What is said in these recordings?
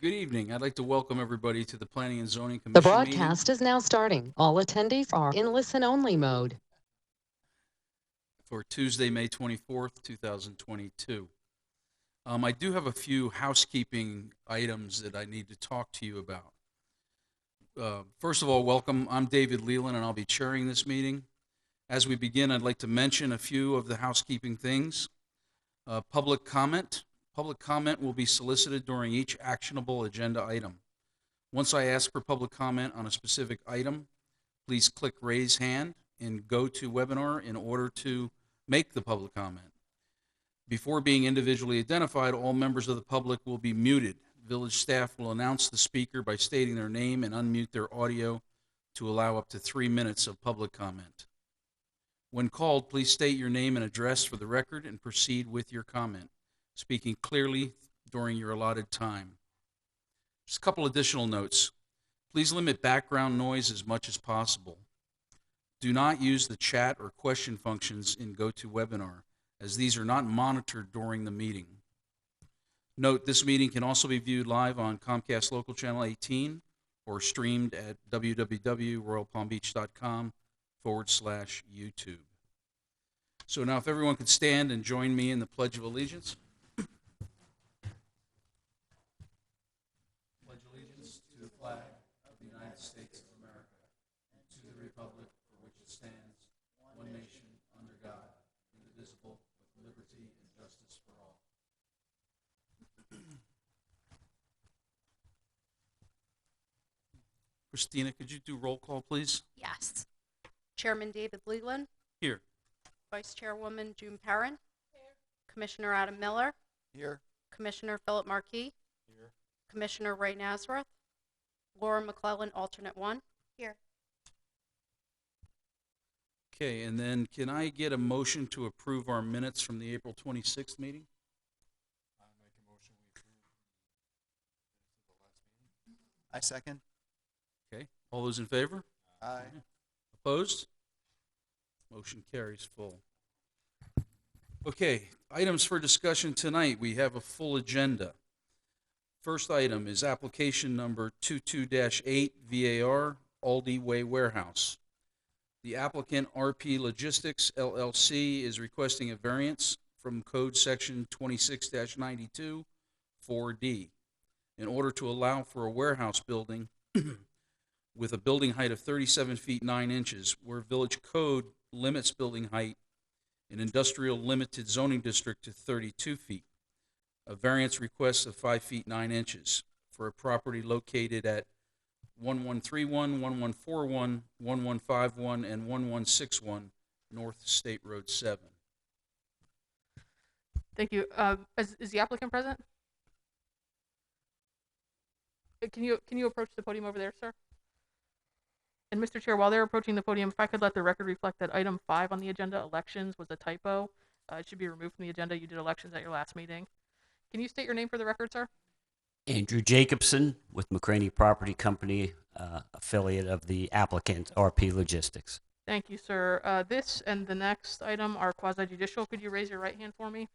Good evening. I'd like to welcome everybody to the Planning and Zoning The Commission meeting broadcast is now starting. All attendees are in listen-only mode. for Tuesday, May 24th, 2022. I do have a few housekeeping items that I need to talk to you about. First of all, welcome. I'm David Leland, and I'll be chairing this meeting. As we begin, I'd like to mention a few of the housekeeping things. Public comment. Public comment will be solicited during each actionable agenda item. Once I ask for public comment on a specific item, please click Raise Hand in GoToWebinar in order to make the public comment. Before being individually identified, all members of the public will be muted. Village staff will announce the speaker by stating their name and unmute their audio to allow up to 3 minutes of public comment. When called, please state your name and address for the record and proceed with your comment, speaking clearly during your allotted time. Just a couple additional notes. Please limit background noise as much as possible. Do not use the chat or question functions in GoToWebinar, as these are not monitored during the meeting. Note, this meeting can also be viewed live on Comcast Local Channel 18 or streamed at www.royalpalmbeach.com/YouTube. So now if everyone could stand and join me in the Pledge of Allegiance. Pledge allegiance to the flag of the United States of America and to the republic for which it stands, one nation, under God, indivisible, with liberty and justice for all. Christina, could you do roll call, please? Yes. Chairman David Leland. Here. Vice Chairwoman June Perrin. Here. Commissioner Adam Miller. Here. Commissioner Philip Marquis. Here. Commissioner Ray Nazareth. Laura McClellan, alternate 1. Here. Okay, and then can I get a motion to approve our minutes from the April 26th meeting? I make a motion we approve the last meeting. I second. Okay, all those in favor? Aye. Opposed? Motion carries full. Okay, items for discussion tonight. We have a full agenda. First item is application number 22-8 VAR Aldi Way Warehouse. The applicant, RP Logistics LLC, is requesting a variance from Code Section 26-92 4D in order to allow for a warehouse building with a building height of 37 feet 9 inches, where Village Code limits building height in Industrial Limited Zoning District to 32 feet. A variance request of 5 feet 9 inches for a property located at 1131, 1141, 1151, and 1161 North State Road 7. Thank you. Is the applicant present? Can you approach the podium over there, sir? And Mr. Chair, while they're approaching the podium, if I could let the record reflect that item 5 on the agenda, elections, was a typo. It should be removed from the agenda. You did elections at your last meeting. Can you state your name for the record, sir? Andrew Jacobson with McCraney Property Company, affiliate of the applicant, RP Logistics. Thank you, sir. This and the next item are quasi-judicial. Could you raise your right hand for me?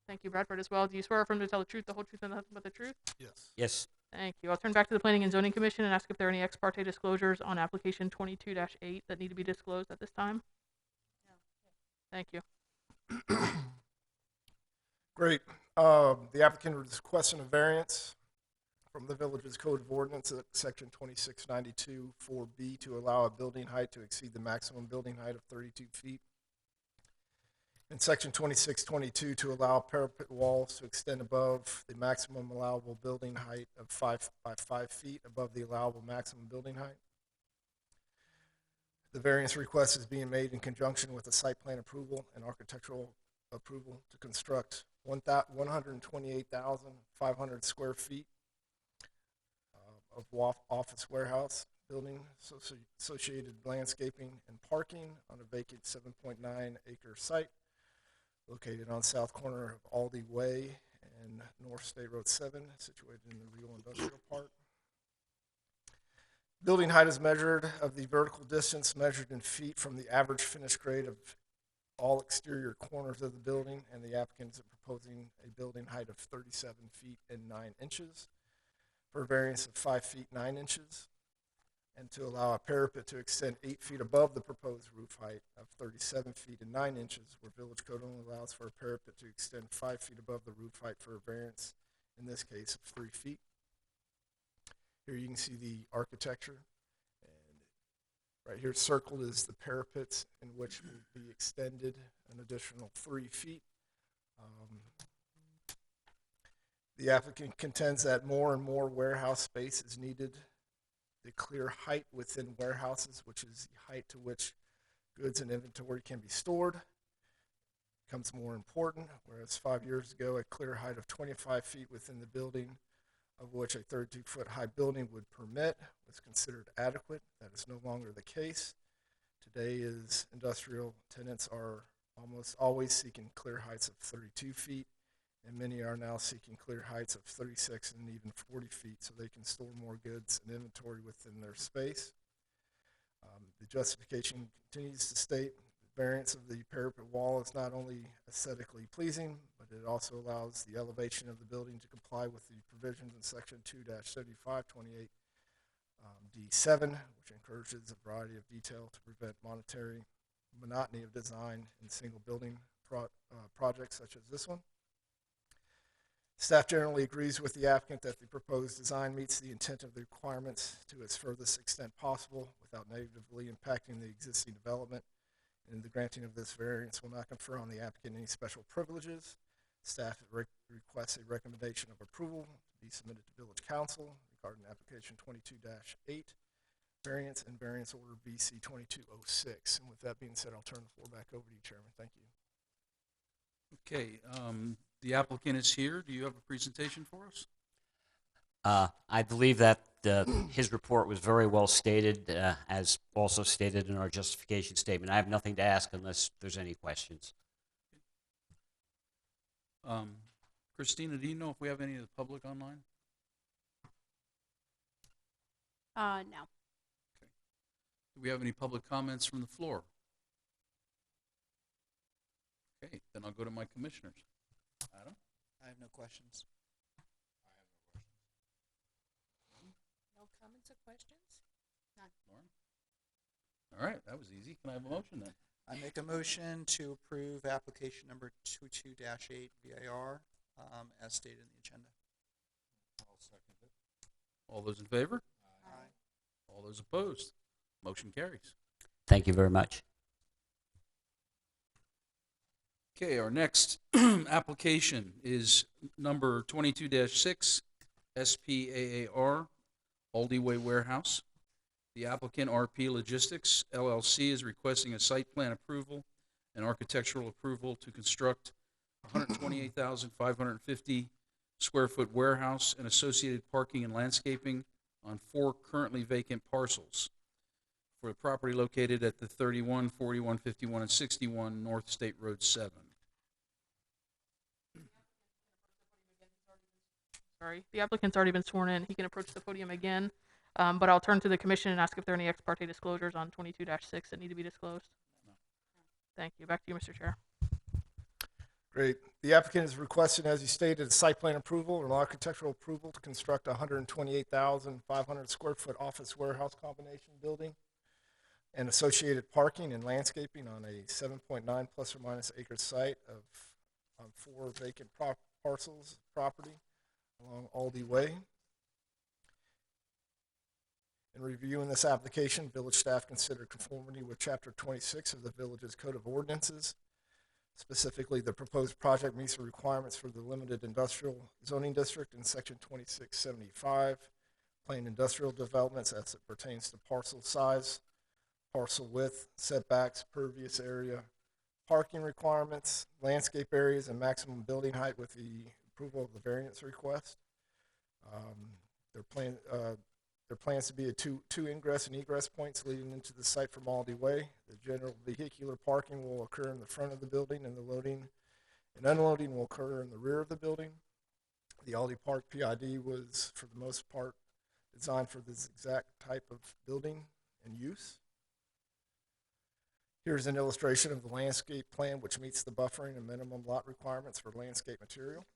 Thank you, Bradford, as well. Do you swear or affirm to tell the truth, the whole truth, and nothing but the truth? Yes. Yes. Thank you. I'll turn back to the Planning and Zoning Commission and ask if there are any ex parte disclosures on application 22-8 that need to be disclosed at this time. No. Thank you. Great. The applicant is requesting a variance from the Village's Code of Ordinance at Section 2692 4B to allow a building height to exceed the maximum building height of 32 feet. In Section 2622 to allow parapet walls to extend above the maximum allowable building height of 5 by 5 feet above the allowable maximum building height. The variance request is being made in conjunction with a site plan approval and architectural approval to construct 128,500 square feet of office warehouse building, associated landscaping and parking on a vacant 7.9 acre site located on south corner of Aldi Way and North State Road 7, situated in the Real Industrial Park. Building height is measured of the vertical distance measured in feet from the average finished grade of all exterior corners of the building, and the applicant is proposing a building height of 37 feet and 9 inches for a variance of 5 feet 9 inches, and to allow a parapet to extend 8 feet above the proposed roof height of 37 feet and 9 inches, where village code only allows for a parapet to extend 5 feet above the roof height for a variance, in this case, of 3 feet. Here you can see the architecture, and right here circled is the parapets in which will be extended an additional 3 feet. The applicant contends that more and more warehouse space is needed. The clear height within warehouses, which is the height to which goods and inventory can be stored, becomes more important, whereas 5 years ago, a clear height of 25 feet within the building, of which a 32-foot high building would permit, was considered adequate. That is no longer the case. Today is industrial tenants are almost always seeking clear heights of 32 feet, and many are now seeking clear heights of 36 and even 40 feet so they can store more goods and inventory within their space. The justification continues to state the variance of the parapet wall is not only aesthetically pleasing, but it also allows the elevation of the building to comply with the provisions in section 2-7528 D7, which encourages a variety of detail to prevent monotony of design in single building projects such as this one. Staff generally agrees with the applicant that the proposed design meets the intent of the requirements to its furthest extent possible without negatively impacting the existing development, and the granting of this variance will not confer on the applicant any special privileges. Staff requests a recommendation of approval to be submitted to Village Council regarding application 22-8, variance and variance order BC 2206. And with that being said, I'll turn the floor back over to you, Chairman. Thank you. Okay, the applicant is here. Do you have a presentation for us? I believe that his report was very well stated, as also stated in our justification statement. I have nothing to ask unless there's any questions. Christina, do you know if we have any of the public online? No. Do we have any public comments from the floor? Okay, then I'll go to my commissioners. Adam? I have no questions. No comments or questions? Lauren? All right, that was easy. Can I have a motion then? I make a motion to approve application number 22-8 VAR as stated in the agenda. I'll second it. All those in favor? Aye. All those opposed? Motion carries. Thank you very much. Okay, our next application is number 22-6, SPAAR, Aldi Way Warehouse. The applicant, RP Logistics, LLC, is requesting a site plan approval and architectural approval to construct 128,550 square foot warehouse and associated parking and landscaping on 4 currently vacant parcels for a property located at the 31, 41, 51, and 61 North State Road 7. Sorry, the applicant's already been sworn in. He can approach the podium again, but I'll turn to the commission and ask if there are any ex parte disclosures on 22-6 that need to be disclosed. No. Thank you. Back to you, Mr. Chair. Great. The applicant is requesting, as you stated, a site plan approval and architectural approval to construct a 128,500 square foot office warehouse combination building and associated parking and landscaping on a 7.9 plus or minus acre site on 4 vacant parcels of property along Aldi Way. In reviewing this application, village staff considered conformity with Chapter 26 of the village's Code of Ordinances. Specifically, the proposed project meets the requirements for the limited industrial zoning district in Section 2675, plain industrial developments as it pertains to parcel size, parcel width, setbacks, pervious area, parking requirements, landscape areas, and maximum building height with the approval of the variance request. There plans to be two ingress and egress points leading into the site from Aldi Way. The general vehicular parking will occur in the front of the building, and the loading and unloading will occur in the rear of the building. The Aldi Park PID was, for the most part, designed for this exact type of building and use. Here's an illustration of the landscape plan which meets the buffering and minimum lot requirements for landscape material.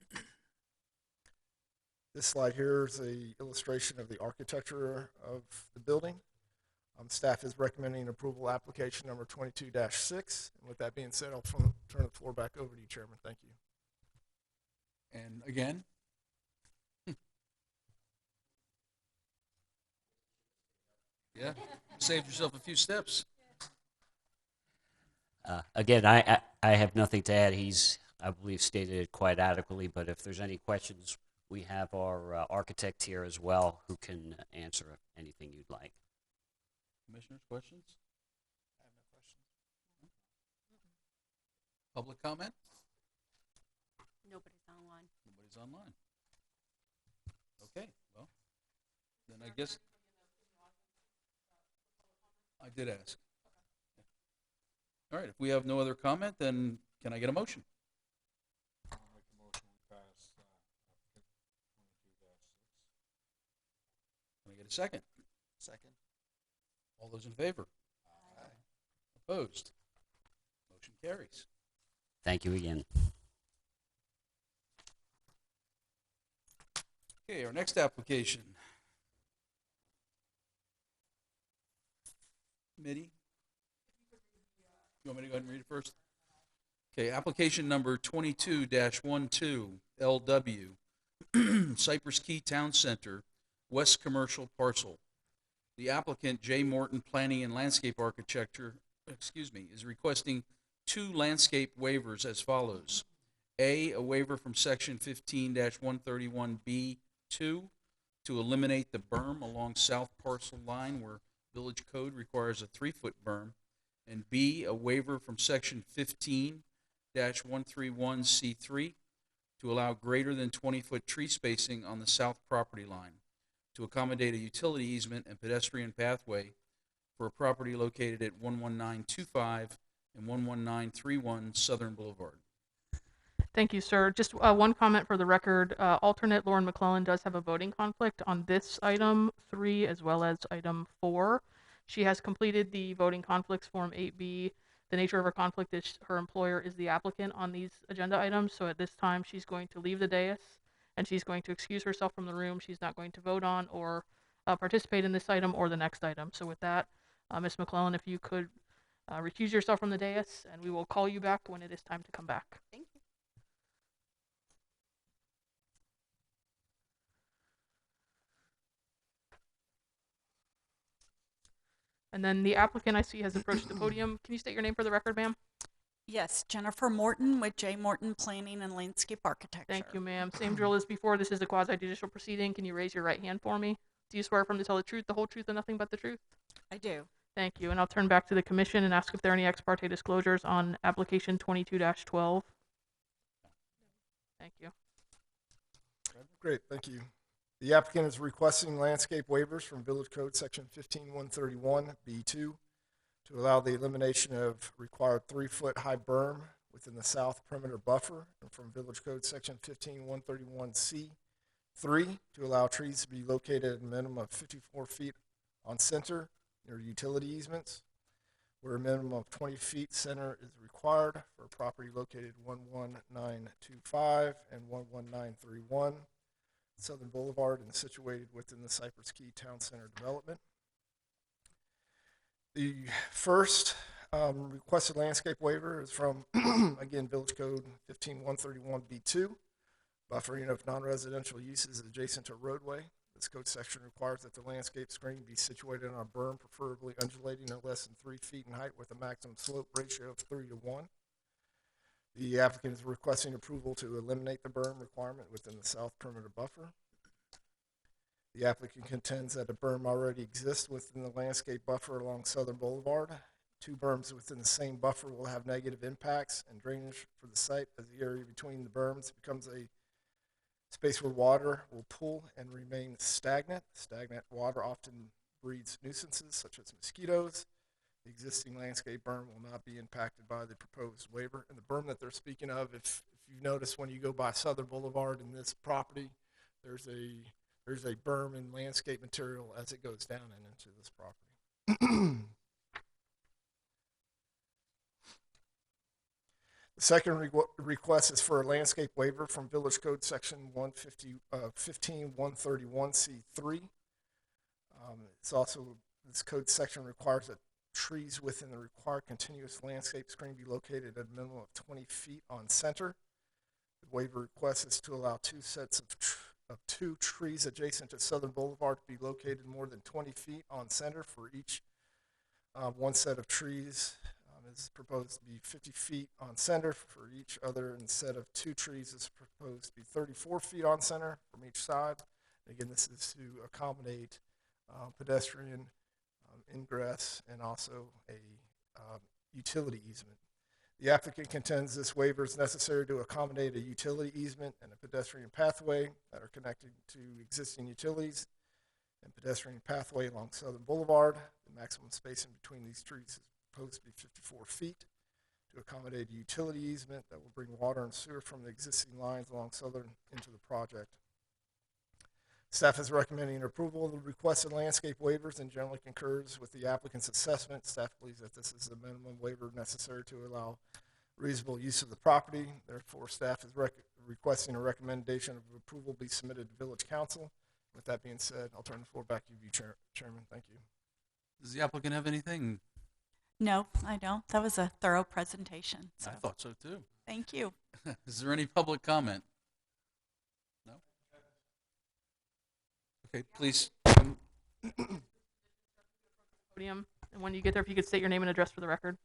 This slide here is an illustration of the architecture of the building. Staff is recommending approval application number 22-6. And with that being said, I'll turn the floor back over to you, Chairman. Thank you. And again, yeah, saved yourself a few steps. Again, I have nothing to add. He's, I believe, stated it quite adequately, but if there's any questions, we have our architect here as well who can answer anything you'd like. Commissioners, questions? I have no questions. Public comment? Nobody's online. Nobody's online. Okay, well, then I guess I did ask. All right, if we have no other comment, then can I get a motion? I'll make a motion we pass, application 22-6. Can I get a second? Second. All those in favor? Aye. Opposed? Motion carries. Thank you again. Okay, our next application. Mitty? You want me to go ahead and read it first? Okay, application number 22-12 LW, Cypress Key Town Center, West Commercial Parcel. The applicant, J. Morton Planning and Landscape Architecture, is requesting 2 landscape waivers as follows. A waiver from section 15-131B2 to eliminate the berm along south parcel line where village code requires a 3-foot berm. And B, a waiver from section 15-131C3 to allow greater than 20-foot tree spacing on the south property line to accommodate a utility easement and pedestrian pathway for a property located at 11925 and 11931 Southern Boulevard. Thank you, sir. Just one comment for the record. Alternate Lauren McClellan does have a voting conflict on this item 3 as well as item 4. She has completed the voting conflicts form 8B. The nature of her conflict is her employer is the applicant on these agenda items, so at this time she's going to leave the dais and she's going to excuse herself from the room. She's not going to vote on or participate in this item or the next item. So with that, Ms. McClellan, if you could recuse yourself from the dais, and we will call you back when it is time to come back. Thank you. And then the applicant I see has approached the podium. Can you state your name for the record, ma'am? Yes, Jennifer Morton with J. Morton Planning and Landscape Architecture. Thank you, ma'am. Same drill as before. This is a quasi-judicial proceeding. Can you raise your right hand for me? Do you swear affirm to tell the truth, the whole truth, and nothing but the truth? I do. Thank you. And I'll turn back to the commission and ask if there are any ex parte disclosures on application 22-12. Thank you. Great, thank you. The applicant is requesting landscape waivers from Village Code Section 15131B2 to allow the elimination of required 3-foot high berm within the south perimeter buffer, and from Village Code Section 15131C3 to allow trees to be located at a minimum of 54 feet on center near utility easements, where a minimum of 20 feet center is required for a property located 11925 and 11931 Southern Boulevard and situated within the Cypress Key Town Center development. The first requested landscape waiver is from, again, Village Code 15131B2, buffering of non-residential uses adjacent to a roadway. This code section requires that the landscape screen be situated on a berm, preferably undulating no less than 3 feet in height with a maximum slope ratio of 3:1. The applicant is requesting approval to eliminate the berm requirement within the south perimeter buffer. The applicant contends that a berm already exists within the landscape buffer along Southern Boulevard. 2 berms within the same buffer will have negative impacts and drainage for the site, as the area between the berms becomes a space where water will pool and remain stagnant. Stagnant water often breeds nuisances such as mosquitoes. The existing landscape berm will not be impacted by the proposed waiver. And the berm that they're speaking of, if you notice when you go by Southern Boulevard in this property, there's a berm and landscape material as it goes down and into this property. Second request is for a landscape waiver from Village Code Section 15131C3. It's also, this code section requires that trees within the required continuous landscape screen be located at a minimum of 20 feet on center. The waiver request is to allow two sets of two trees adjacent to Southern Boulevard to be located more than 20 feet on center for each. One set of trees is proposed to be 50 feet on center for each other, and set of two trees is proposed to be 34 feet on center from each side. And again, this is to accommodate pedestrian ingress and also a utility easement. The applicant contends this waiver is necessary to accommodate a utility easement and a pedestrian pathway that are connected to existing utilities and pedestrian pathway along Southern Boulevard. The maximum spacing between these trees is proposed to be 54 feet to accommodate a utility easement that will bring water and sewer from the existing lines along Southern into the project. Staff is recommending approval of the requested landscape waivers and generally concurs with the applicant's assessment. Staff believes that this is the minimum waiver necessary to allow reasonable use of the property. Therefore, staff is requesting a recommendation of approval be submitted to Village Council. With that being said, I'll turn the floor back to you, Chairman. Thank you. Does the applicant have anything? No, I don't. That was a thorough presentation. So I thought so too. thank you. Is there any public comment? No? Okay, please. Podium, and when you get there, if you could state your name and address for the record.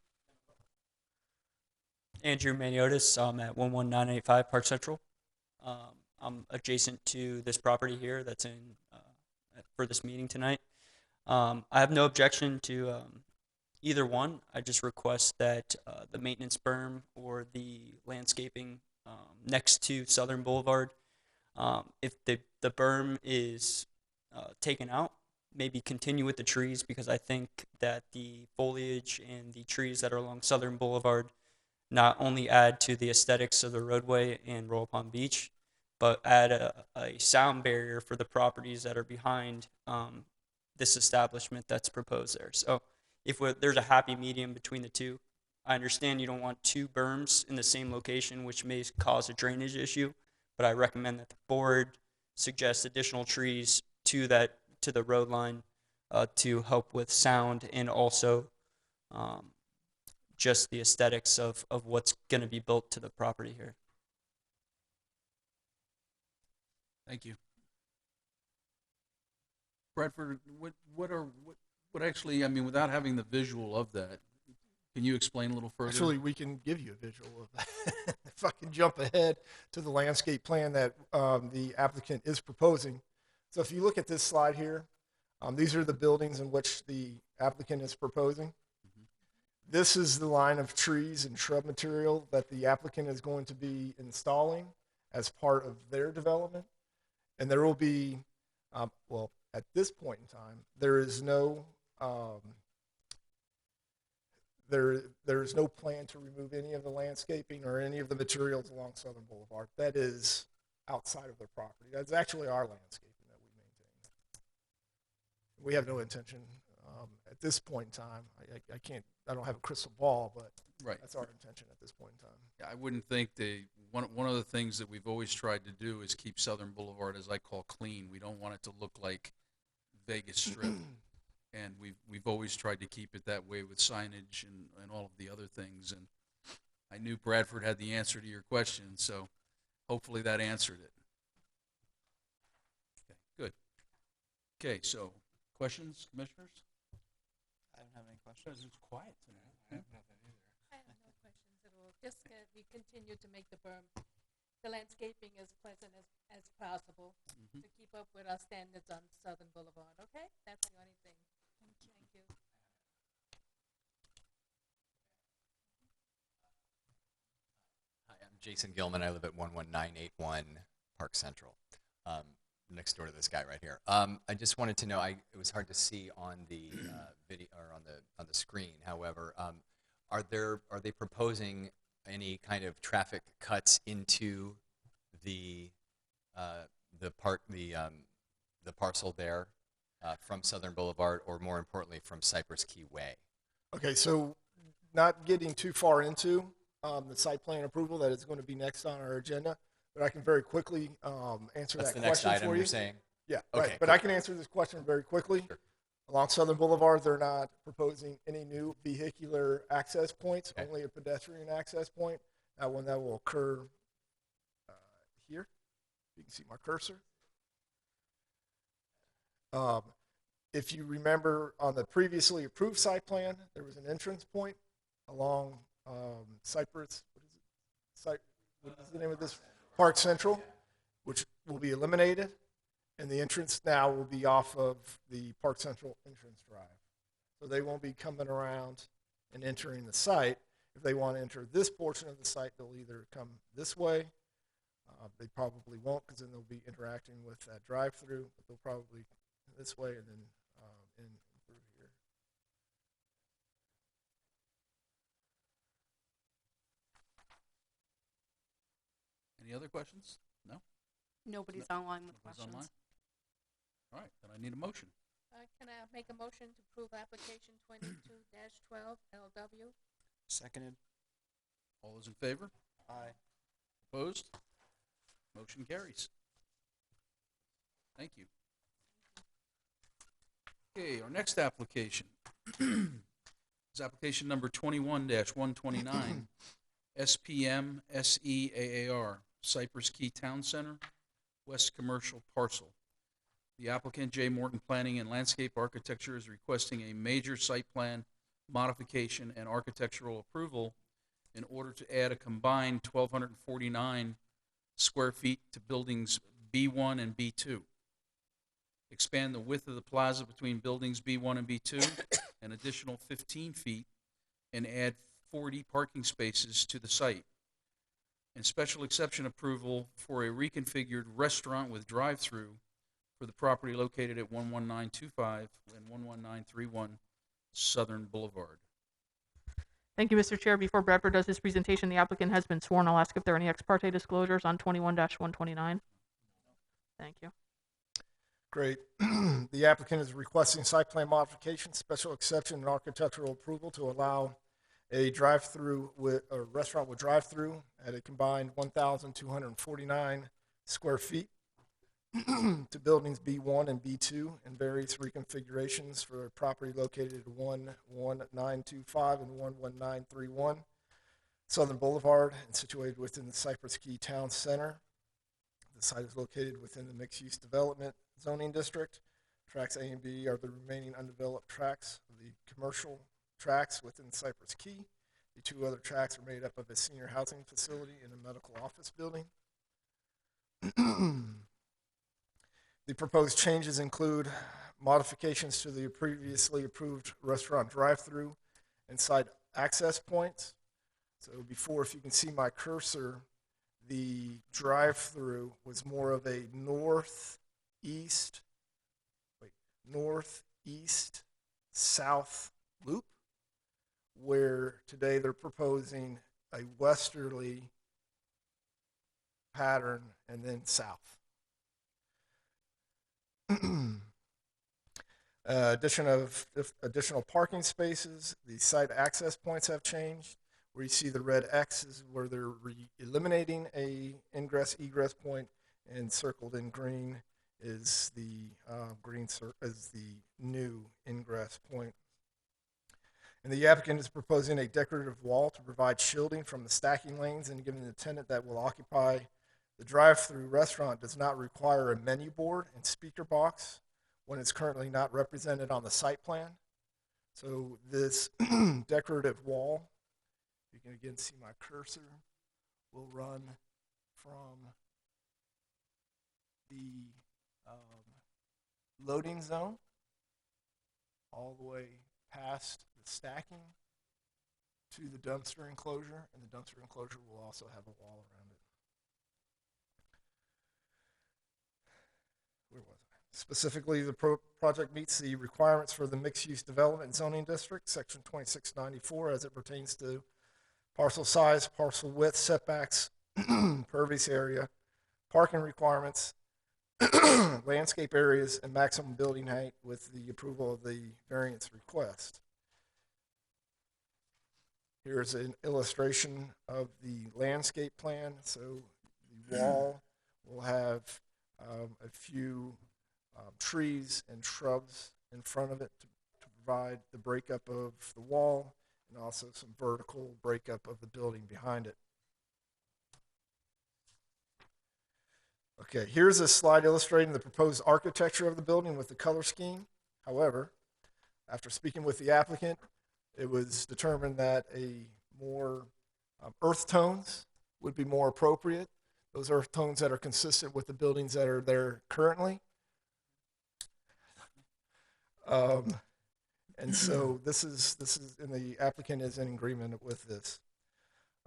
Andrew Maniotis. I'm at 11985 Park Central. I'm adjacent to this property here that's in for this meeting tonight. I have no objection to either one. I just request that the maintenance berm or the landscaping next to Southern Boulevard, if the berm is taken out, maybe continue with the trees, because I think that the foliage and the trees that are along Southern Boulevard not only add to the aesthetics of the roadway and Royal Palm Beach, but add a sound barrier for the properties that are behind this establishment that's proposed there. So if there's a happy medium between the two, I understand you don't want two berms in the same location, which may cause a drainage issue, but I recommend that the board suggest additional trees to the road line to help with sound and also just the aesthetics of what's going to be built to the property here. Thank you. Bradford, what actually, I mean, without having the visual of that, can you explain a little further? Actually, we can give you a visual of that. If I can jump ahead to the landscape plan that the applicant is proposing. So if you look at this slide here, these are the buildings in which the applicant is proposing. Mm-hmm. This is the line of trees and shrub material that the applicant is going to be installing as part of their development. And there will be, well, at this point in time, there is no there is no plan to remove any of the landscaping or any of the materials along Southern Boulevard. That is outside of their property. That's actually our landscaping that we maintain. We have no intention at this point in time. I don't have a crystal ball, but Right. that's our intention at this point in time. Yeah, I wouldn't think one of the things that we've always tried to do is keep Southern Boulevard, as I call, clean. We don't want it to look like Vegas Strip. And we've always tried to keep it that way with signage and all of the other things. And I knew Bradford had the answer to your question, so hopefully that answered it. Okay, good. Okay, so questions, commissioners? I don't have any questions. It's quiet tonight. I have nothing either. I have no questions at all. Just we continue to make the berm, the landscaping as pleasant as possible to keep up with our standards on Southern Boulevard, okay? That's the only thing. Thank you. Hi, I'm Jason Gilman. I live at 11981 Park Central, next door to this guy right here. I just wanted to know, it was hard to see on the video or on the screen. However, are they proposing any kind of traffic cuts into the parcel there from Southern Boulevard, or more importantly from Cypress Key Way? Okay, so not getting too far into the site plan approval that is going to be next on our agenda, but I can very quickly answer That's that the next question item for you're you. saying? Yeah, Okay, right. But cool. I can answer this question very quickly. Sure. Along Southern Boulevard, they're not proposing any new vehicular access points, Okay. only a pedestrian access point. That one that will occur here. You can see my cursor. If you remember on the previously approved site plan, there was an entrance point along Cypress. What is the name of this? Park Central, which will be eliminated. And the entrance now will be off of the Park Central entrance drive. So they won't be coming around and entering the site. If they want to enter this portion of the site, they'll either come this way. They probably won't, because then they'll be interacting with that drive-through. But they'll probably this way and then in through here. Any other questions? No? Nobody's online with Nobody's questions. online? All right, then I need a motion. Can I make a motion to approve application 22-12 LW? Seconded. All those in favor? Aye. Opposed? Motion carries. Thank you. Okay, our next application is application number 21-129, SPM SEAAR, Cypress Key Town Center, West Commercial Parcel. The applicant, J. Morton Planning and Landscape Architecture, is requesting a major site plan modification and architectural approval in order to add a combined 1,249 square feet to buildings B1 and B2. Expand the width of the plaza between buildings B1 and B2 an additional 15 feet and add 40 parking spaces to the site. And special exception approval for a reconfigured restaurant with drive-through for the property located at 11925 and 11931 Southern Boulevard. Thank you, Mr. Chair. Before Bradford does his presentation, the applicant has been sworn. I'll ask if there are any ex parte disclosures on 21-129. Thank you. Great. The applicant is requesting site plan modification, special exception, and architectural approval to allow a drive-through with a restaurant with drive-through at a combined 1,249 square feet to buildings B1 and B2 in various reconfigurations for a property located at 11925 and 11931 Southern Boulevard and situated within the Cypress Key Town Center. The site is located within the mixed-use development zoning district. Tracks A and B are the remaining undeveloped tracks of the commercial tracks within Cypress Key. The two other tracks are made up of a senior housing facility and a medical office building. The proposed changes include modifications to the previously approved restaurant drive-through and site access points. So before, if you can see my cursor, the drive-through was more of a northeast, south loop, where today they're proposing a westerly pattern and then south. Additional parking spaces. The site access points have changed. Where you see the red X is where they're eliminating a ingress egress point, and circled in green is the new ingress point. And the applicant is proposing a decorative wall to provide shielding from the stacking lanes, and giving the tenant that will occupy the drive-through restaurant does not require a menu board and speaker box when it's currently not represented on the site plan. So this decorative wall, you can again see my cursor, will run from the loading zone all the way past the stacking to the dumpster enclosure, and the dumpster enclosure will also have a wall around it. Where was I? Specifically, the project meets the requirements for the mixed-use development zoning district, section 2694, as it pertains to parcel size, parcel width, setbacks, pervious area, parking requirements, landscape areas, and maximum building height with the approval of the variance request. Here's an illustration of the landscape plan. So the wall will have a few trees and shrubs in front of it to provide the breakup of the wall and also some vertical breakup of the building behind it. Okay, here's a slide illustrating the proposed architecture of the building with the color scheme. However, after speaking with the applicant, it was determined that a more earth tones would be more appropriate. Those earth tones that are consistent with the buildings that are there currently. And so this is, and the applicant is in agreement with this.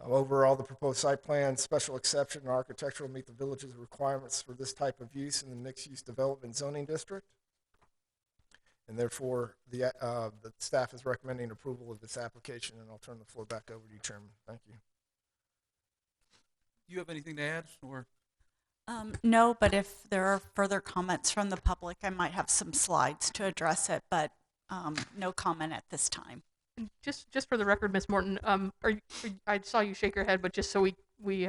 Overall, the proposed site plan, special exception, and architectural meet the village's requirements for this type of use in the mixed-use development zoning district. And therefore, the staff is recommending approval of this application, and I'll turn the floor back over to you, Chairman. Thank you. Do you have anything to add, or? No, but if there are further comments from the public, I might have some slides to address it, but no comment at this time. Just for the record, Ms. Morton, I saw you shake your head, but just so we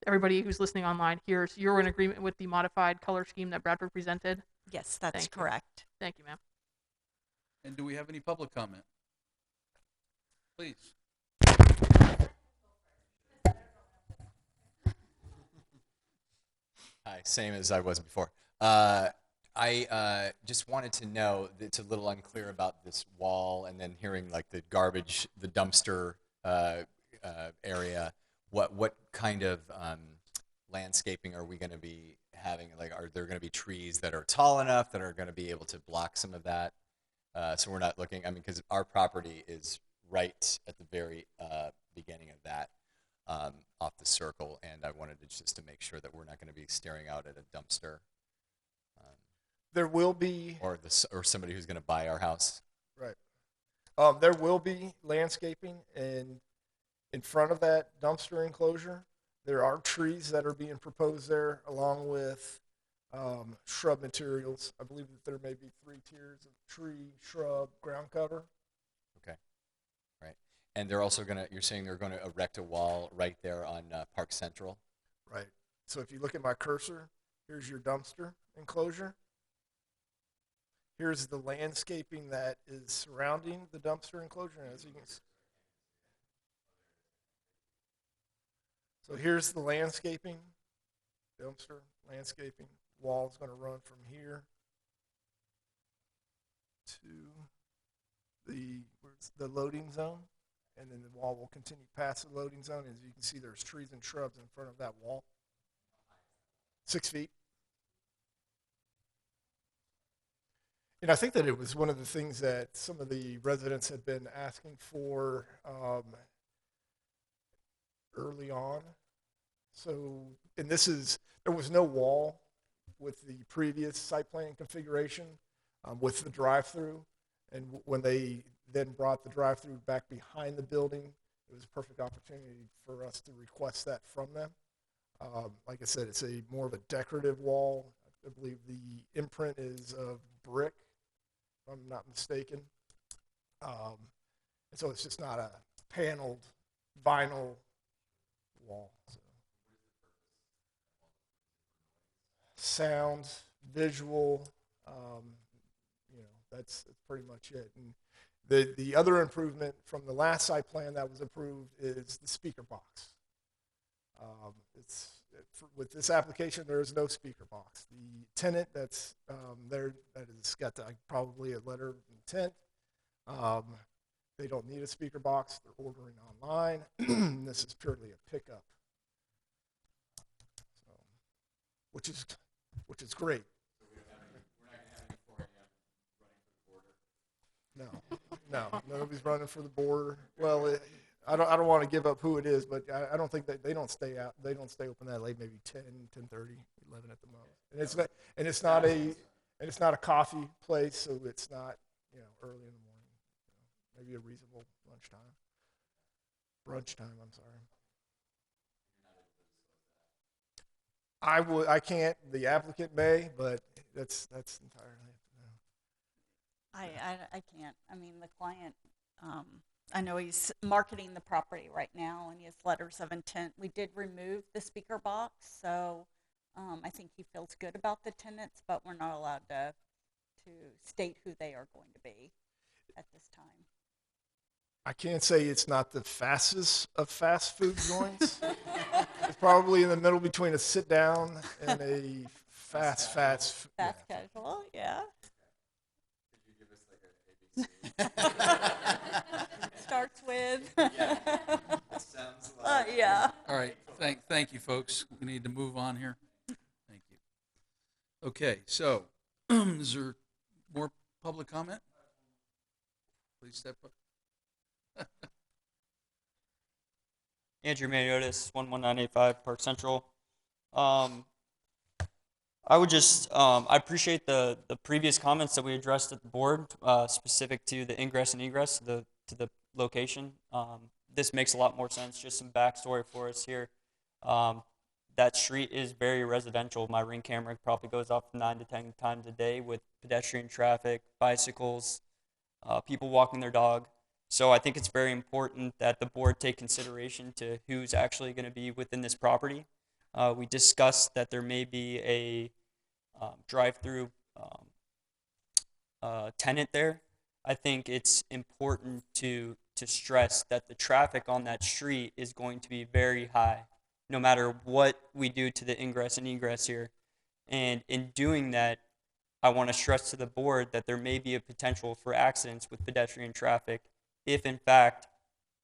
everybody who's listening online hears, you're in agreement with the modified color scheme that Bradford presented? Yes, that's Thank you. correct. Thank you, ma'am. And do we have any public comment? Please. Hi, same as I was before. I just wanted to know, it's a little unclear about this wall, and then hearing like the garbage, the dumpster area. What kind of landscaping are we going to be having? Like, are there going to be trees that are tall enough that are going to be able to block some of that? So we're not looking, I mean, because our property is right at the very beginning of that, off the circle, and I wanted to just to make sure that we're not going to be staring out at a dumpster. There will be, or somebody who's going to buy our house. right. There will be landscaping in front of that dumpster enclosure. There are trees that are being proposed there, along with shrub materials. I believe that there may be 3 tiers of tree, shrub, ground cover. Okay, right. And they're also going to, you're saying they're going to erect a wall right there on Park Central? Right. So if you look at my cursor, here's your dumpster enclosure. Here's the landscaping that is surrounding the dumpster enclosure, as you can see. So here's the landscaping, dumpster, landscaping. Wall is going to run from here to the loading zone, and then the wall will continue past the loading zone. As you can see, there's trees and shrubs in front of that wall. 6 feet. And I think that it was one of the things that some of the residents had been asking for early on. So, and there was no wall with the previous site plan configuration with the drive-through. And when they then brought the drive-through back behind the building, it was a perfect opportunity for us to request that from them. Like I said, it's more of a decorative wall. I believe the imprint is of brick, if I'm not mistaken. And so it's just not a paneled vinyl wall. So. Sound, visual, that's pretty much it. And the other improvement from the last site plan that was approved is the speaker box. With this application, there is no speaker box. The tenant that's there, that has got probably a letter of intent. They don't need a speaker box. They're ordering online. This is purely a pickup, so, which is great. No, nobody's running for the border. Well, I don't want to give up who it is, but I don't think that they don't stay out. They don't stay open that late. Maybe 10, 10:30, 11 at the most. And it's not a coffee place, so it's not early in the morning. Maybe a reasonable lunchtime. Brunch time. I'm sorry. I can't. The applicant may, but that's entirely. I can't. I mean, the client I know he's marketing the property right now and he has letters of intent. We did remove the speaker box, so I think he feels good about the tenants, but we're not allowed to state who they are going to be at this time. I can't say it's not the fastest of fast food joints. It's probably in the middle between a sit down and a fast. Fast casual, yeah. Could you give us like an ABC? Starts with. Sounds like. Yeah. All right, thank you, folks. We need to move on here. Thank you. Okay, so is there more public comment? Please step up. Andrew Maniotis, 11985 Park Central. I would just, I appreciate the previous comments that we addressed at the board, specific to the ingress and egress to the location. This makes a lot more sense. Just some backstory for us here. That street is very residential. My Ring camera probably goes off 9 to 10 times a day with pedestrian traffic, bicycles, people walking their dog. So I think it's very important that the board take consideration to who's actually going to be within this property. We discussed that there may be a drive-through tenant there. I think it's important to stress that the traffic on that street is going to be very high, no matter what we do to the ingress and egress here. And in doing that, I want to stress to the board that there may be a potential for accidents with pedestrian traffic if, in fact,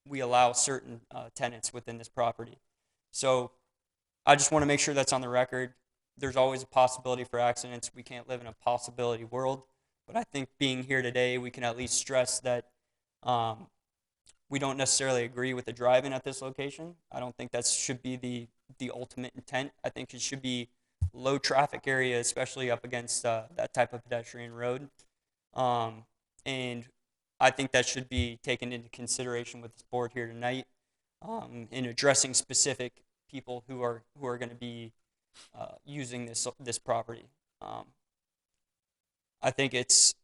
we allow certain tenants within this property. So I just want to make sure that's on the record. There's always a possibility for accidents. We can't live in a possibility world. But I think being here today, we can at least stress that we don't necessarily agree with the driving at this location. I don't think that should be the ultimate intent. I think it should be low traffic area, especially up against that type of pedestrian road. And I think that should be taken into consideration with this board here tonight in addressing specific people who are going to be using this property. I think it's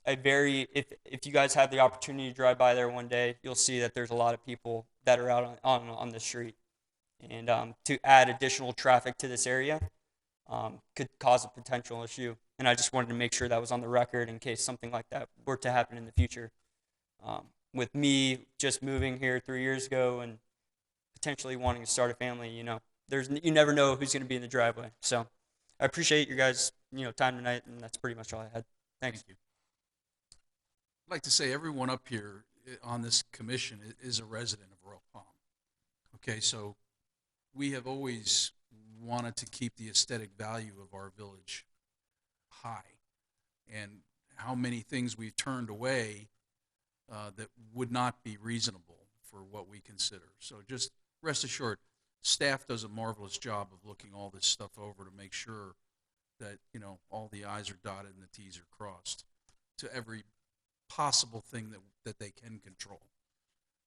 a very, if you guys have the opportunity to drive by there one day, you'll see that there's a lot of people that are out on the street. And to add additional traffic to this area could cause a potential issue. And I just wanted to make sure that was on the record in case something like that were to happen in the future. With me just moving here 3 years ago and potentially wanting to start a family, you never know who's going to be in the driveway. So I appreciate your guys' time tonight, and that's pretty much all I had. Thanks. Thank you. I'd like to say everyone up here on this commission is a resident of Royal Palm. Okay, so we have always wanted to keep the aesthetic value of our village high, and how many things we've turned away that would not be reasonable for what we consider. So just rest assured, staff does a marvelous job of looking all this stuff over to make sure that all the I's are dotted and the T's are crossed to every possible thing that they can control.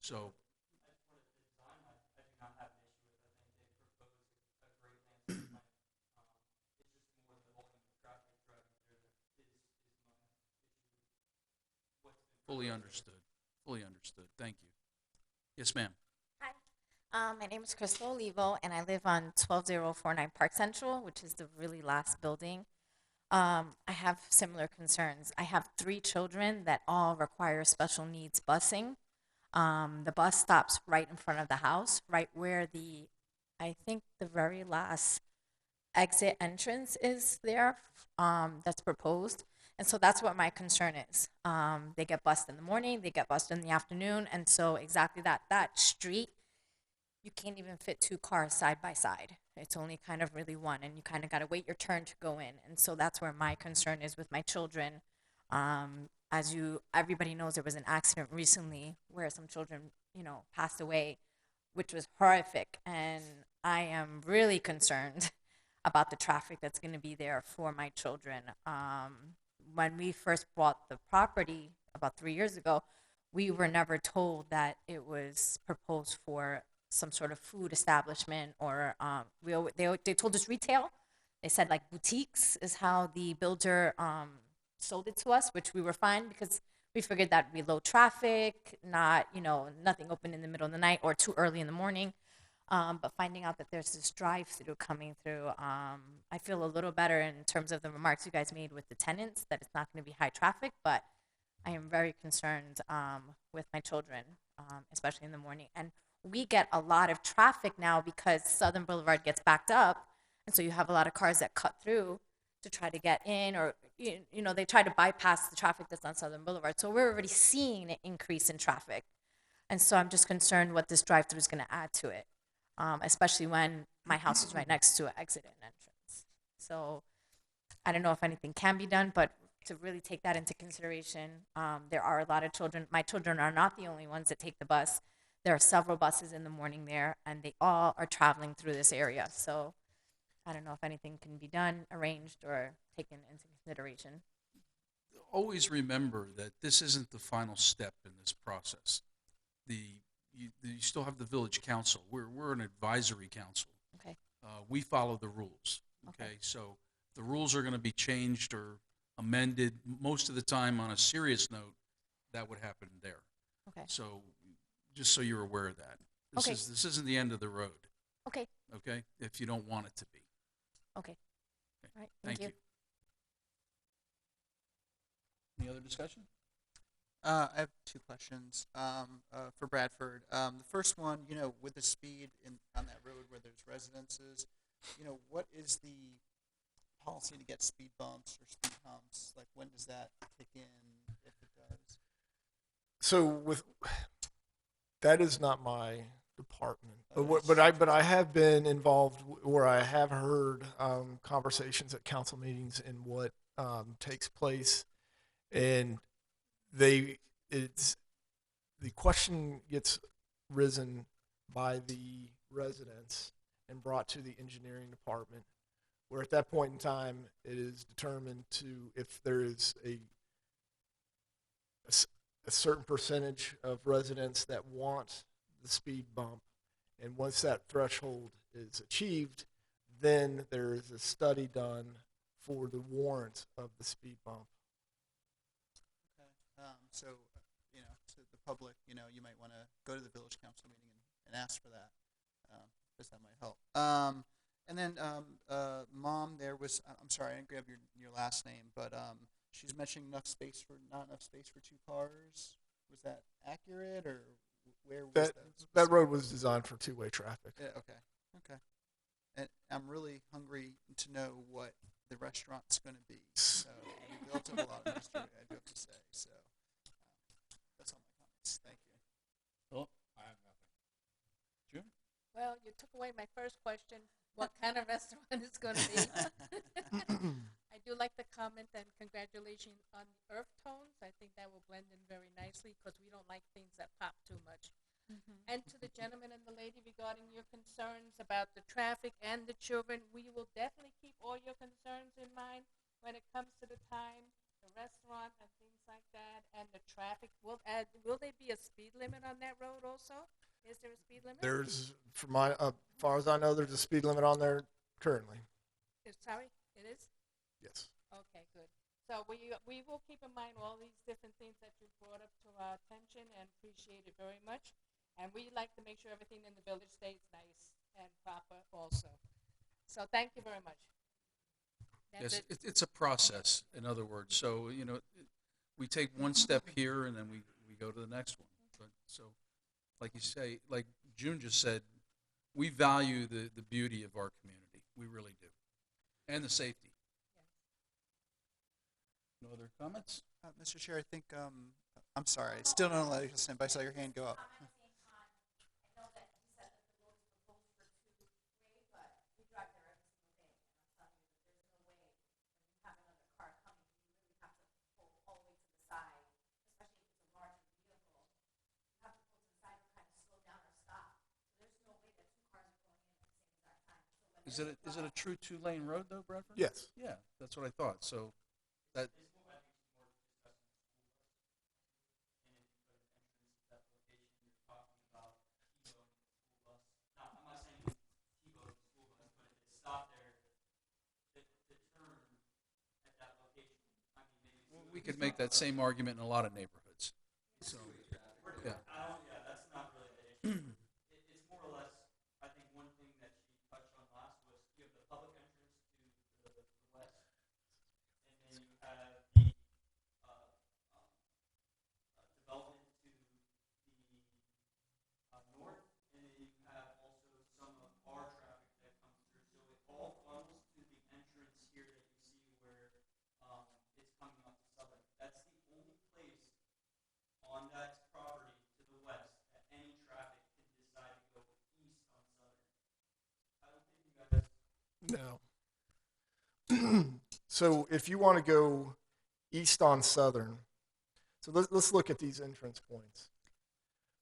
So fully understood. Thank you. Yes, ma'am. Hi. My name is Crystal Olivo, and I live on 12049 Park Central, which is the really last building. I have similar concerns. I have 3 children that all require special needs busing. The bus stops right in front of the house, right where I think the very last exit entrance is there, that's proposed. And so that's what my concern is. They get bused in the morning, they get bused in the afternoon, and so exactly that street, you can't even fit 2 cars side by side. It's only kind of really one, and you kind of got to wait your turn to go in. And so that's where my concern is with my children. Everybody knows, there was an accident recently where some children, passed away, which was horrific. And I am really concerned about the traffic that's going to be there for my children. When we first bought the property about 3 years ago, we were never told that it was proposed for some sort of food establishment, or they told us retail. They said like boutiques is how the builder sold it to us, which we were fine because we figured that'd be low traffic, not, you know, nothing open in the middle of the night or too early in the morning. But finding out that there's this drive-through coming through, I feel a little better in terms of the remarks you guys made with the tenants, that it's not going to be high traffic, but I am very concerned with my children, especially in the morning. And we get a lot of traffic now because Southern Boulevard gets backed up, and so you have a lot of cars that cut through to try to get in, or you know, they try to bypass the traffic that's on Southern Boulevard. So we're already seeing an increase in traffic, and so I'm just concerned what this drive-through is going to add to it, especially when my house is right next to an exit and entrance. So I don't know if anything can be done, but to really take that into consideration, there are a lot of children. My children are not the only ones that take the bus. There are several buses in the morning there, and they all are traveling through this area. So I don't know if anything can be done, arranged, or taken into consideration. Always remember that this isn't the final step in this process. You still have the village council. We're an advisory council. Okay. We follow the rules. Okay. So the rules are going to be changed or amended most of the time. On a serious note, that would happen there. Okay. So just so you're aware of that. Okay. This isn't the end of the road. Okay. Okay. If you don't want it to be. Okay. Okay. All right. Thank you. Any other discussion? I have two questions for Bradford. The first one, you know, with the speed on that road where there's residences, you know, what is the policy to get speed bumps or speed humps? Like, when does that kick in, if it does? So that is not my department, Oh, but I have been involved where I have heard conversations at council meetings and what takes place, and the question gets risen by the residents and brought to the engineering department, where at that point in time it is determined if there is a certain percentage of residents that want the speed bump, and once that threshold is achieved, then there is a study done for the warrant of the speed bump. Okay. So, you know, to the public, you know, you might want to go to the village council meeting and ask for that, because that might help. And then, Mom, I'm sorry, I didn't grab your last name, but she's mentioning not enough space for two cars. Was that accurate, or where was that road was designed for two-way traffic? Yeah, okay. And I'm really hungry to know what the restaurant's going to be. So we built up a lot of mystery, I do have to say. So that's all my comments. Thank you. Philip? I have nothing. June? Well, you took away my first question, what kind of restaurant it's going to be. I do like the comment and congratulations on the earth tones. I think that will blend in very nicely because we don't like things that pop too much. And to the gentleman and the lady regarding your concerns about the traffic and the children, we will definitely keep all your concerns in mind when it comes to the time, the restaurant and things like that, and the traffic. Will there be a speed limit on that road also? Is there a speed limit? There's, as far as I know, there's a speed limit on there currently. Sorry, it is? Yes. Okay, good. So we will keep in mind all these different things that you brought up to our attention and appreciate it very much. And we like to make sure everything in the village stays nice and proper also. So thank you very much. Yes, it's a process, in other words. So, you know, we take one step here and then we go to the next one. But so, like you say, like June just said, we value the beauty of our community. We really do. And the safety. No other comments? Mr. Chair, I think, I'm sorry, I still don't let you listen, but I saw your hand go up. Is it a true two-lane road though, Bradford? Yes. Yeah, that's what I thought. So that. We could make that same argument in a lot of neighborhoods. So, yeah. Yeah, that's not really the issue. It's more or less, I think one thing that she touched on last was you have the public entrance to the west, and then you have the development to the north, and then you have also some of our traffic that comes through. So it all funnels to the entrance here that you see where it's coming up to Southern. That's the only place on that property to the west that any traffic can decide to go east on Southern. I don't think you guys. No. So if you want to go east on Southern, so let's look at these entrance points.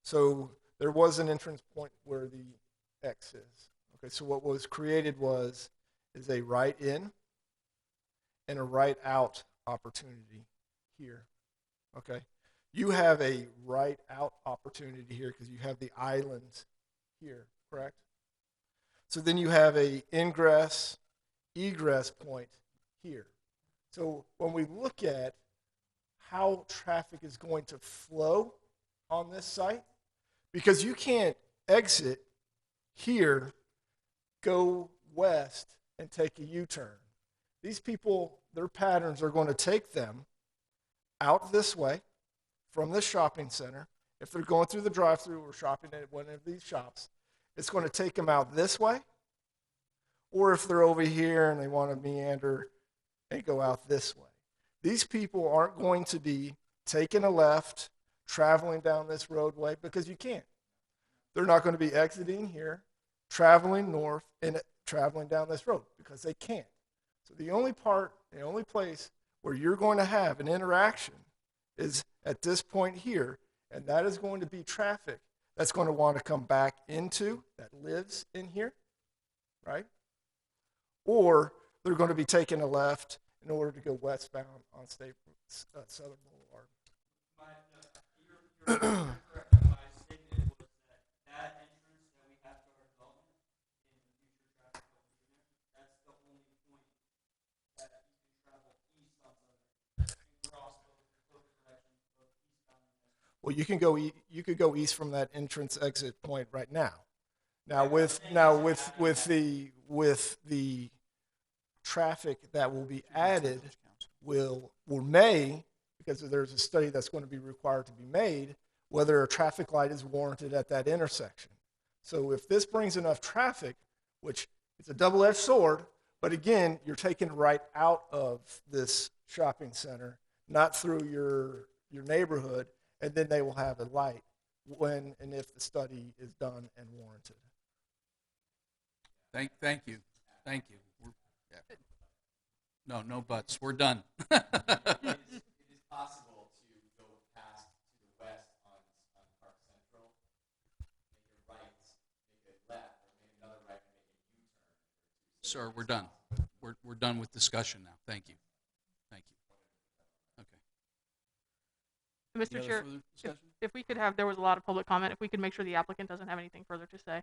So there was an entrance point where the X is. Okay, so what was created is a right in and a right out opportunity here. Okay, you have a right out opportunity here because you have the islands here, correct? So then you have a ingress, egress point here. So when we look at how traffic is going to flow on this site, because you can't exit here, go west, and take a U-turn. These people, their patterns are going to take them out this way from this shopping center. If they're going through the drive-thru or shopping at one of these shops, it's going to take them out this way. Or if they're over here and they want to meander and go out this way. These people aren't going to be taking a left, traveling down this roadway, because you can't. They're not going to be exiting here, traveling north, and traveling down this road, because they can't. So the only place where you're going to have an interaction is at this point here, and that is going to be traffic that's going to want to come back into, that lives in here, right? Or they're going to be taking a left in order to go westbound on Southern Boulevard. You're correct. My statement was that entrance that we have to our development in the future traffic that will be there, that's the only point that you can travel east on Southern and cross both directions, both eastbound and westbound. Well, you could go east from that entrance exit point right now. Now with the traffic that will be added may, because there's a study that's going to be required to be made, whether a traffic light is warranted at that intersection. So if this brings enough traffic, which is a double-edged sword, but again, you're taking right out of this shopping center, not through your neighborhood, and then they will have a light when and if the study is done and warranted. Thank you. Yeah. No buts. We're done. It is possible to go past to the west on Park Central, make a right, make a left, or make another right and make a U-turn. Sir, we're done. We're done with discussion now. Thank you. Okay. Mr. Any other Chair, further discussion? if we could have, there was a lot of public comment, if we could make sure the applicant doesn't have anything further to say.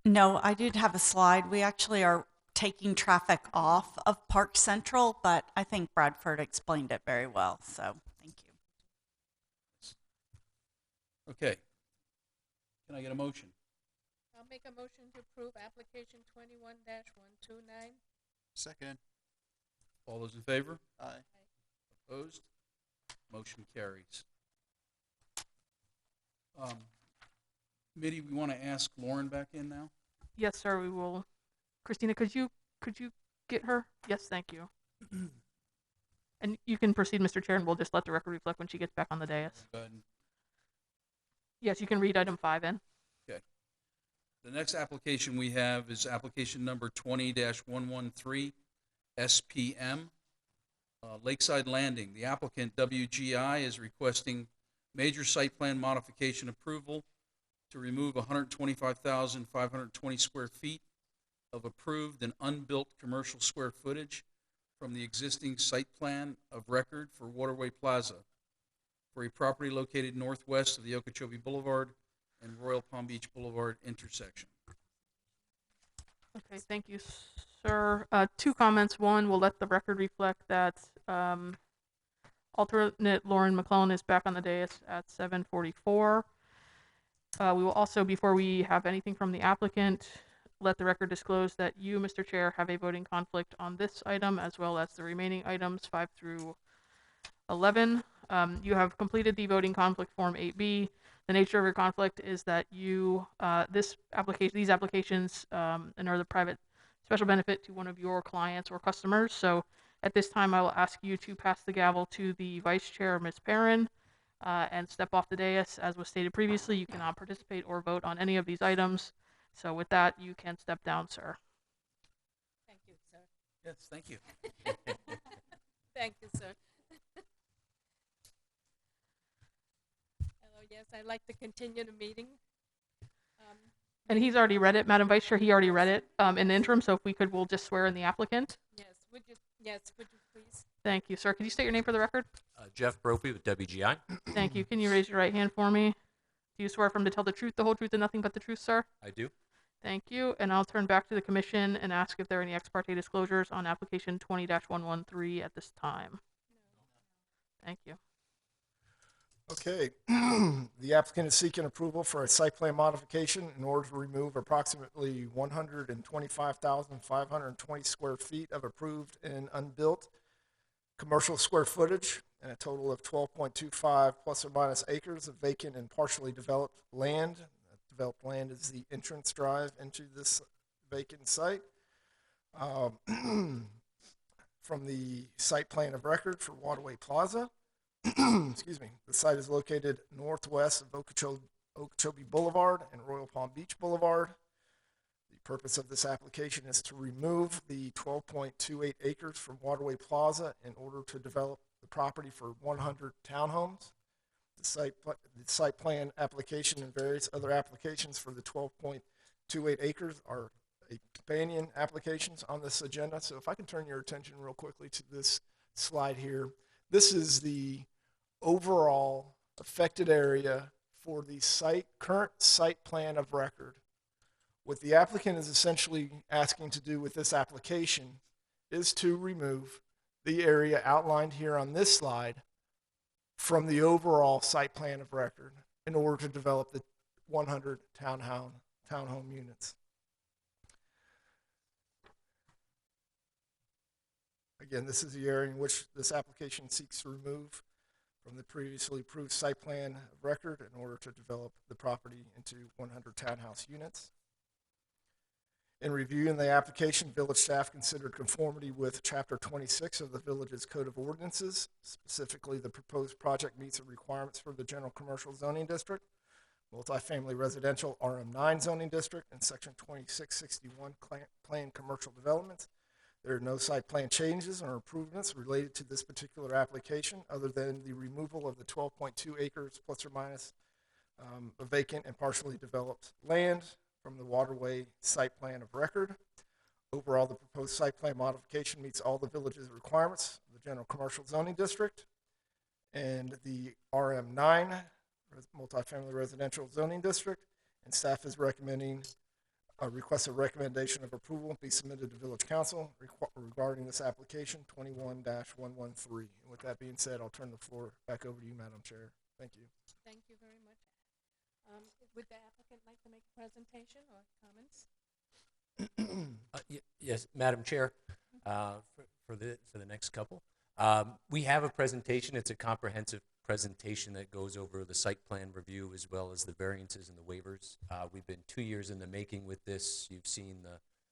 No, I did have a slide. We actually are taking traffic off of Park Central, but I think Bradford explained it very well, so thank you. Okay. Can I get a motion? I'll make a motion to approve application 21-129. Second. All those in favor? Aye. Opposed? Motion carries. Committee, we want to ask Lauren back in now? Yes, sir, we will. Christina, could you get her? Yes, thank you. And you can proceed, Mr. Chair, and we'll just let the record reflect when she gets back on the dais. Go ahead. Yes, you can read item 5 in. Okay. The next application we have is application number 20-113 SPM, Lakeside Landing. The applicant, WGI, is requesting major site plan modification approval to remove 125,520 square feet of approved and unbuilt commercial square footage from the existing site plan of record for Waterway Plaza for a property located northwest of the Okeechobee Boulevard and Royal Palm Beach Boulevard intersection. Okay, thank you, sir. 2 comments. One, we'll let the record reflect that all Alternate Lauren McClellan is back on the dais at 7:44. We will also, before we have anything from the applicant, let the record disclose that you, Mr. Chair, have a voting conflict on this item as well as the remaining items 5 through 11. You have completed the voting conflict form 8B. The nature of your conflict is that you, these applications, and are the private special benefit to one of your clients or customers. So at this time, I will ask you to pass the gavel to the Vice Chair, Ms. Perrin, and step off the dais. As was stated previously, you cannot participate or vote on any of these items. So with that, you can step down, sir. Thank you, sir. Yes, thank you. Thank you, sir. Hello, yes, I'd like to continue the meeting. And he's already read it, Madam Vice Chair. He already read it in the interim. So if we could, we'll just swear in the applicant. Would you please? Thank you, sir. Could you state your name for the record? Jeff Brophy with WGI. Thank you. Can you raise your right hand for me? Do you swear affirm to tell the truth, the whole truth, and nothing but the truth, sir? I do. Thank you. And I'll turn back to the commission and ask if there are any ex parte disclosures on application 20-113 at this time. Thank you. Okay, the applicant is seeking approval for a site plan modification in order to remove approximately 125,520 square feet of approved and unbuilt commercial square footage and a total of 12.25 plus or minus acres of vacant and partially developed land. Developed land is the entrance drive into this vacant site. From the site plan of record for Waterway Plaza. Excuse me. The site is located northwest of Okeechobee Boulevard and Royal Palm Beach Boulevard. The purpose of this application is to remove the 12.28 acres from Waterway Plaza in order to develop the property for 100 townhomes. The site plan application and various other applications for the 12.28 acres are companion applications on this agenda. So if I can turn your attention real quickly to this slide here. This is the overall affected area for the current site plan of record. What the applicant is essentially asking to do with this application is to remove the area outlined here on this slide from the overall site plan of record in order to develop the 100 townhome units. Again, this is the area in which this application seeks to remove from the previously approved site plan of record in order to develop the property into 100 townhouse units. In reviewing the application, village staff considered conformity with Chapter 26 of the village's Code of Ordinances. Specifically, the proposed project meets the requirements for the General Commercial Zoning District, Multifamily Residential RM9 Zoning District, and Section 2661 Planned Commercial Developments. There are no site plan changes or improvements related to this particular application other than the removal of the 12.2 acres plus or minus of vacant and partially developed land from the waterway site plan of record. Overall, the proposed site plan modification meets all the village's requirements of the General Commercial Zoning District and the RM9 Multifamily Residential Zoning District, and staff is recommending request a recommendation of approval be submitted to Village Council regarding this application 21-113. And with that being said, I'll turn the floor back over to you, Madam Chair. Thank you. Thank you very much. Would the applicant like to make a presentation or comments? Yes, Madam Chair, for the next couple. We have a presentation. It's a comprehensive presentation that goes over the site plan review as well as the variances and the waivers. We've been 2 years in the making with this. You've seen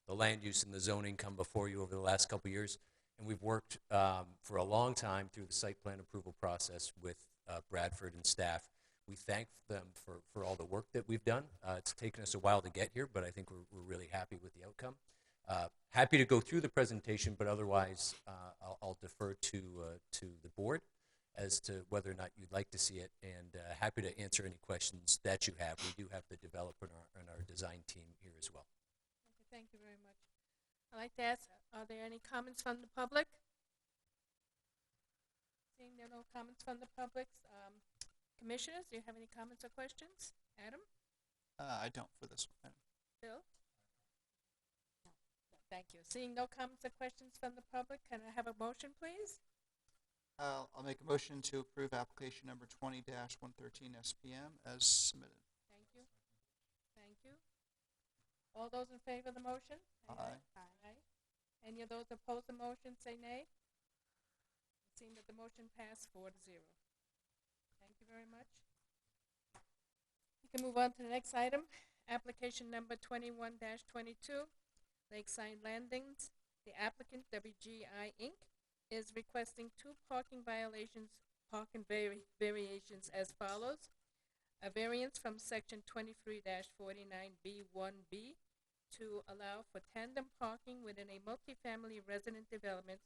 the land use and the zoning come before you over the last couple of years, and we've worked for a long time through the site plan approval process with Bradford and staff. We thank them for all the work that we've done. It's taken us a while to get here, but I think we're really happy with the outcome. Happy to go through the presentation, but otherwise I'll defer to the board as to whether or not you'd like to see it, and happy to answer any questions that you have. We do have the developer and our design team here as well. Okay, thank you very much. I'd like to ask, are there any comments from the public? Seeing there are no comments from the public, commissioners, do you have any comments or questions? Adam? I don't for this one. Bill? No, thank you. Seeing no comments or questions from the public, can I have a motion, please? I'll make a motion to approve application number 20-113 SPM as submitted. Thank you. Thank you. All those in favor of the motion? Aye. Aye. Any of those opposed to the motion, say nay. It seems that the motion passed 4-0. Thank you very much. We can move on to the next item, application number 21-22, Lakeside Landings. The applicant, WGI Inc., is requesting two parking variations as follows. A variance from section 23-49B1B to allow for tandem parking within a multifamily resident development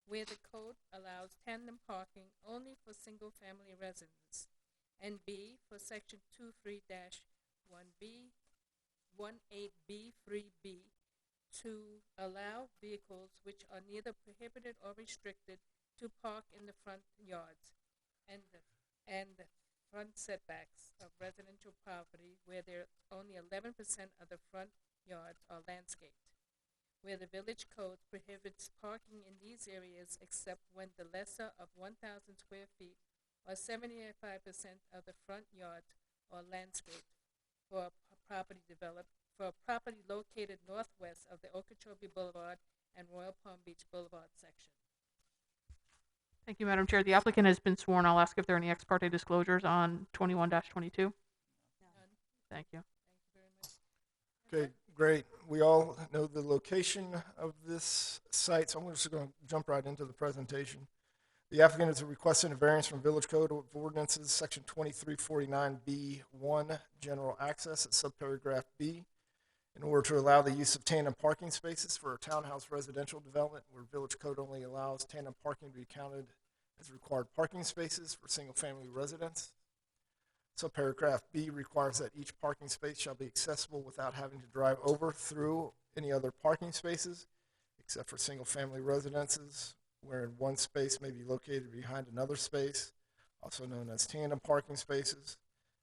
where the code allows tandem parking only for single-family residents. And B, for section 23-1B, 18B3B, to allow vehicles which are neither prohibited or restricted to park in the front yards and the front setbacks of residential property where there only 11% of the front yards are landscaped, where the village code prohibits parking in these areas except when the lesser of 1,000 square feet or 75% of the front yards are landscaped for a property located northwest of the Okeechobee Boulevard and Royal Palm Beach Boulevard section. Thank you, Madam Chair. The applicant has been sworn. I'll ask if there are any ex parte disclosures on 21-22. Thank you. Okay, great. We all know the location of this site, so I'm just going to jump right into the presentation. The applicant is requesting a variance from Village Code of Ordinances, Section 2349B1, General Access at subparagraph B, in order to allow the use of tandem parking spaces for a townhouse residential development where Village Code only allows tandem parking to be counted as required parking spaces for single-family residents. Subparagraph B requires that each parking space shall be accessible without having to drive over, through any other parking spaces, except for single-family residences, wherein one space may be located behind another space, also known as tandem parking spaces.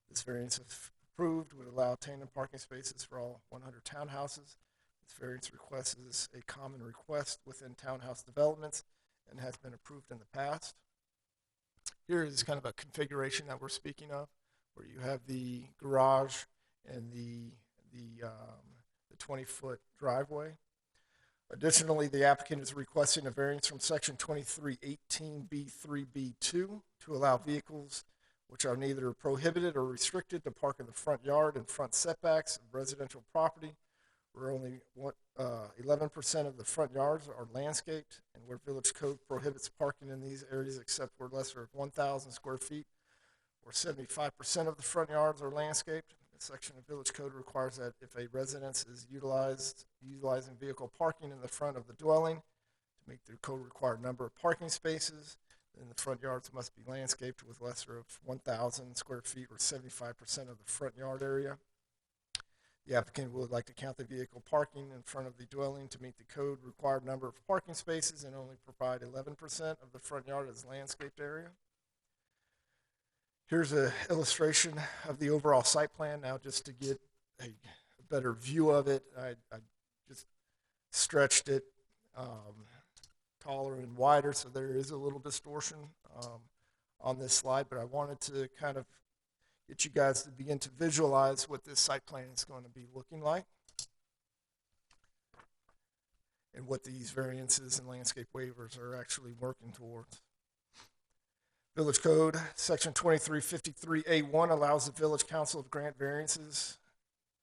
This variance, if approved, would allow tandem parking spaces for all 100 townhouses. This variance request is a common request within townhouse developments and has been approved in the past. Here is kind of a configuration that we're speaking of, where you have the garage and the 20-foot driveway. Additionally, the applicant is requesting a variance from section 2318B3B2 to allow vehicles which are neither prohibited or restricted to park in the front yard and front setbacks of residential property, where only 11% of the front yards are landscaped, and where Village Code prohibits parking in these areas except where lesser of 1,000 square feet or 75% of the front yards are landscaped. This section of Village Code requires that if a residence is utilizing vehicle parking in the front of the dwelling to meet the code required number of parking spaces, then the front yards must be landscaped with lesser of 1,000 square feet or 75% of the front yard area. The applicant would like to count the vehicle parking in front of the dwelling to meet the code required number of parking spaces and only provide 11% of the front yard as landscaped area. Here's an illustration of the overall site plan. Now, just to get a better view of it, I just stretched it taller and wider, so there is a little distortion on this slide, but I wanted to kind of get you guys to begin to visualize what this site plan is going to be looking like and what these variances and landscape waivers are actually working towards. Village Code, Section 2353A1 allows the Village Council to grant variances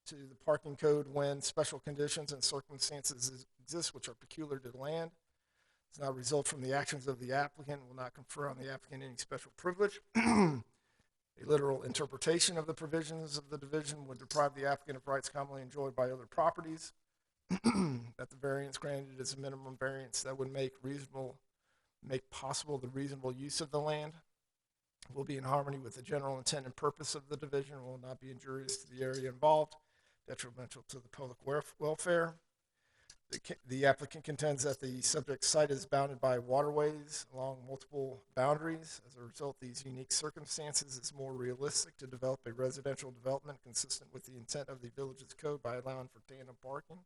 to the parking code when special conditions and circumstances exist which are peculiar to the land. Does not result from the actions of the applicant, will not confer on the applicant any special privilege. A literal interpretation of the provisions of the division would deprive the applicant of rights commonly enjoyed by other properties. That the variance granted is a minimum variance that would make possible the reasonable use of the land, will be in harmony with the general intent and purpose of the division, will not be injurious to the area involved, detrimental to the public welfare. The applicant contends that the subject site is bounded by waterways along multiple boundaries. As a result, these unique circumstances, it's more realistic to develop a residential development consistent with the intent of the village's code by allowing for tandem parking.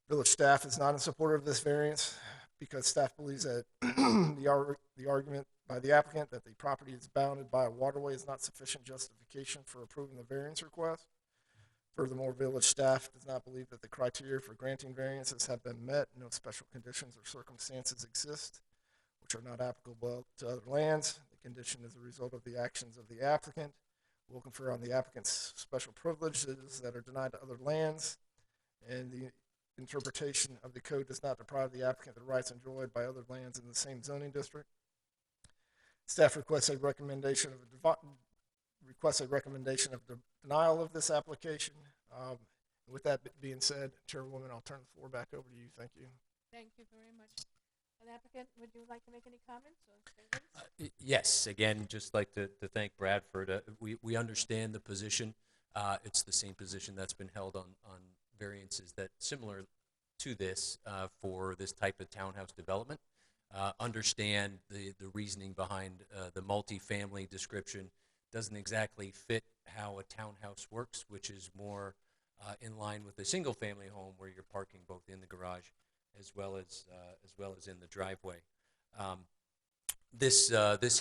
Village staff is not in support of this variance because staff believes that the argument by the applicant that the property is bounded by a waterway is not sufficient justification for approving the variance request. Furthermore, village staff does not believe that the criteria for granting variances have been met. No special conditions or circumstances exist which are not applicable to other lands. The condition is a result of the actions of the applicant. Will confer on the applicant's special privileges that are denied to other lands, and the interpretation of the code does not deprive the applicant the rights enjoyed by other lands in the same zoning district. Staff requests a recommendation of denial of this application. With that being said, Chairwoman, I'll turn the floor back over to you. Thank you. Thank you very much. An applicant, would you like to make any comments or statements? Yes, again, just like to thank Bradford. We understand the position. It's the same position that's been held on variances that similar to this for this type of townhouse development. Understand the reasoning behind the multifamily description doesn't exactly fit how a townhouse works, which is more in line with a single family home where you're parking both in the garage as well as in the driveway. This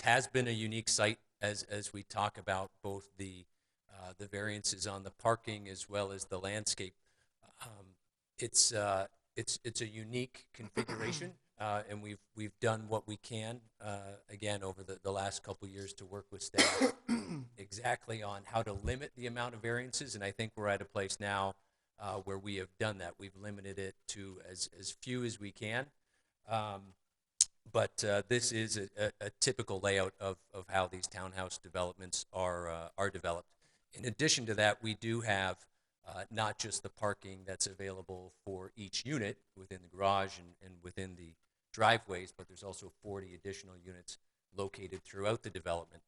has been a unique site as we talk about both the variances on the parking as well as the landscape. It's a unique configuration, and we've done what we can again over the last couple years to work with staff exactly on how to limit the amount of variances, and I think we're at a place now where we have done that. We've limited it to as few as we can, but this is a typical layout of how these townhouse developments are developed. In addition to that, we do have not just the parking that's available for each unit within the garage and within the driveways, but there's also 40 additional units located throughout the development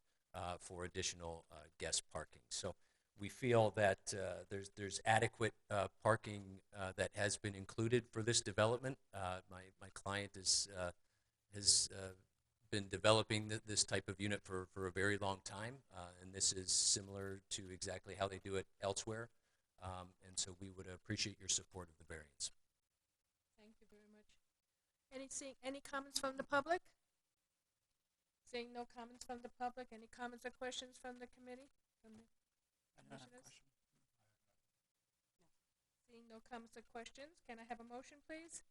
for additional guest parking. So we feel that there's adequate parking that has been included for this development. My client has been developing this type of unit for a very long time, and this is similar to exactly how they do it elsewhere. And so we would appreciate your support of the variance. Thank you very much. Any comments from the public? Seeing no comments from the public, any comments or questions from the committee? From the commissioners? Seeing no comments or questions, can I have a motion, please?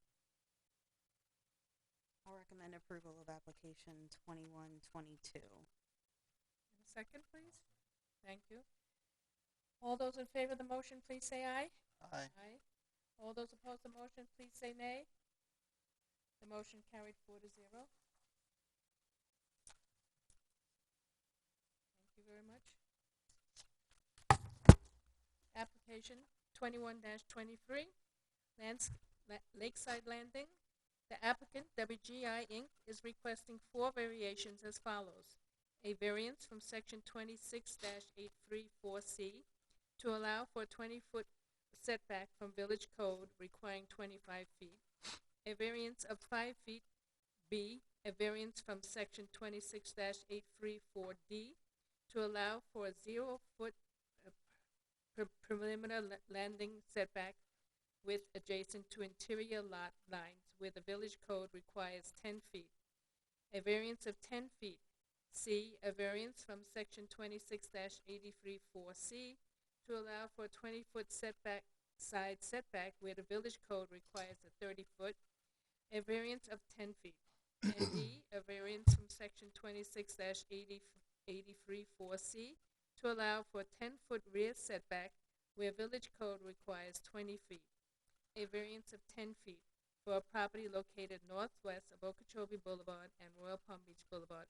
I'll recommend approval of application 2122. And a second, please. Thank you. All those in favor of the motion, please say aye. Aye. Aye. All those opposed to the motion, please say nay. The motion carried 4-0. Thank you very much. Application 21-23, Lakeside Landing. The applicant, WGI Inc., is requesting 4 variations as follows. A variance from section 26-834C to allow for a 20-foot setback from village code requiring 25 feet. A variance of 5 feet. B, a variance from section 26-834D to allow for a 0-foot perimeter landing setback with adjacent to interior lot lines where the village code requires 10 feet. A variance of 10 feet. C, a variance from section 26-834C to allow for a 20-foot side setback where the village code requires a 30-foot. A variance of 10 feet. And D, a variance from section 26-834C to allow for a 10-foot rear setback where village code requires 20 feet. A variance of 10 feet for a property located northwest of Okeechobee Boulevard and Royal Palm Beach Boulevard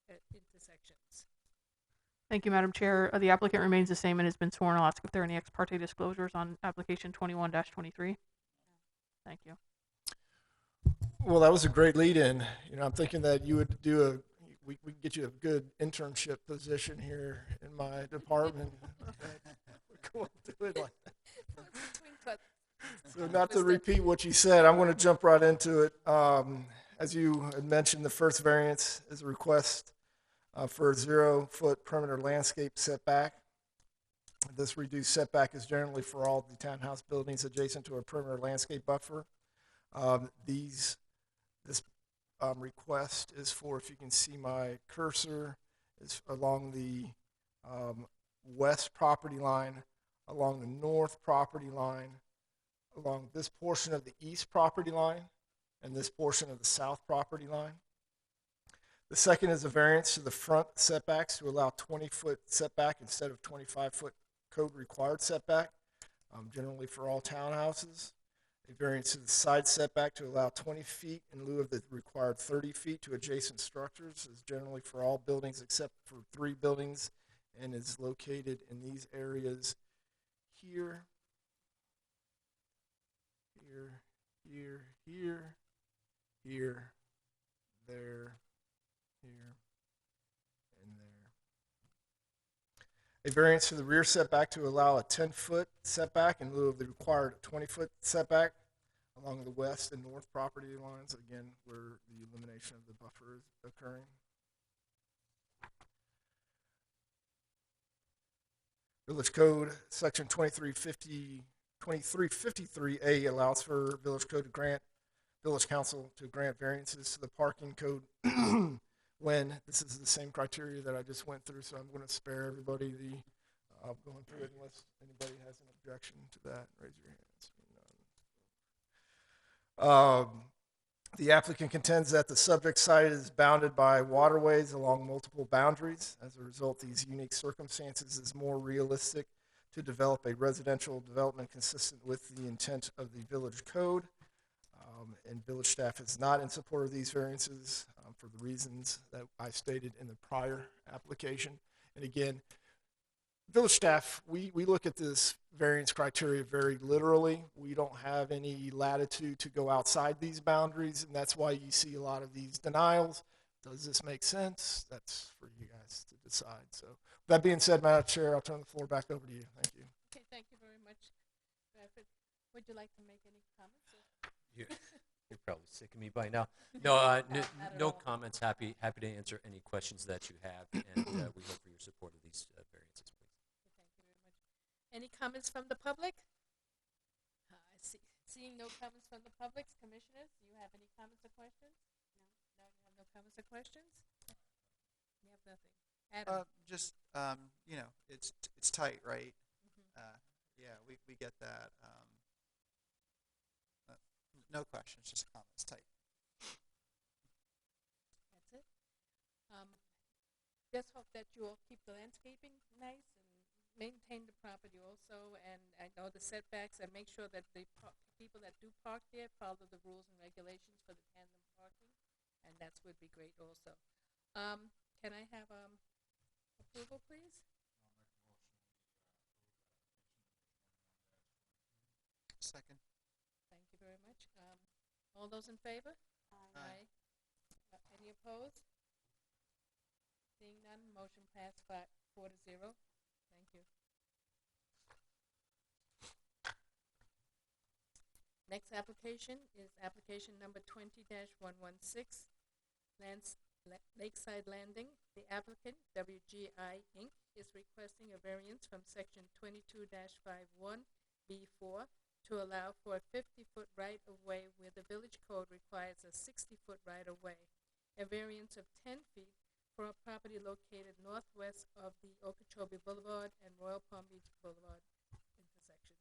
intersections. Thank you, Madam Chair. The applicant remains the same and has been sworn. I'll ask if there are any ex parte disclosures on application 21-23. Thank you. Well, that was a great lead-in. I'm thinking that you would do we could get you a good internship position here in my department. Go up to it like that. So not to repeat what you said, I'm going to jump right into it. As you had mentioned, the first variance is a request for a 0-foot perimeter landscape setback. This reduced setback is generally for all the townhouse buildings adjacent to a perimeter landscape buffer. This request is for, if you can see my cursor, is along the west property line, along the north property line, along this portion of the east property line, and this portion of the south property line. The second is a variance to the front setbacks to allow 20-foot setback instead of 25-foot code required setback, generally for all townhouses. A variance to the side setback to allow 20 feet in lieu of the required 30 feet to adjacent structures, is generally for all buildings except for 3 buildings, and is located in these areas here, here, here, here, here, there, here, and there. A variance to the rear setback to allow a 10-foot setback in lieu of the required 20-foot setback along the west and north property lines, again, where the elimination of the buffer is occurring. Village Code, Section 2353A allows for Village Code to grant, Village Council to grant variances to the parking code when this is the same criteria that I just went through, so I'm going to spare everybody the going through it unless anybody has an objection to that. Raise your hands. The applicant contends that the subject site is bounded by waterways along multiple boundaries. As a result, these unique circumstances is more realistic to develop a residential development consistent with the intent of the Village Code. And village staff is not in support of these variances for the reasons that I stated in the prior application. And again, village staff, we look at this variance criteria very literally. We don't have any latitude to go outside these boundaries, and that's why you see a lot of these denials. Does this make sense? That's for you guys to decide. So that being said, Madam Chair, I'll turn the floor back over to you. Thank you. Okay, thank you very much. Bradford, would you like to make any comments? You're probably sick of me by now. No, no comments. Happy to answer any questions that you have, and we hope for your support of these variances, please. Thank you very much. Any comments from the public? Seeing no comments from the public, commissioners, do you have any comments or questions? No, you have no comments or questions? You have nothing. Adam? Just you know, it's tight, right? Yeah, we get that. No questions, just comments. Tight. That's it. Just hope that you all keep the landscaping nice and maintain the property also. And I know the setbacks, and make sure that the people that do park there follow the rules and regulations for the tandem parking, and that would be great also. Can I have approval, please? Second. Thank you very much. All those in favor? Aye. Any opposed? Seeing none, motion passed 4-0. Thank you. Next application is application number 20-116, Lakeside Landing. The applicant, WGI Inc., is requesting a variance from section 22-51B4 to allow for a 50-foot right-of-way where the village code requires a 60-foot right-of-way, a variance of 10 feet for a property located northwest of the Okeechobee Boulevard and Royal Palm Beach Boulevard intersection.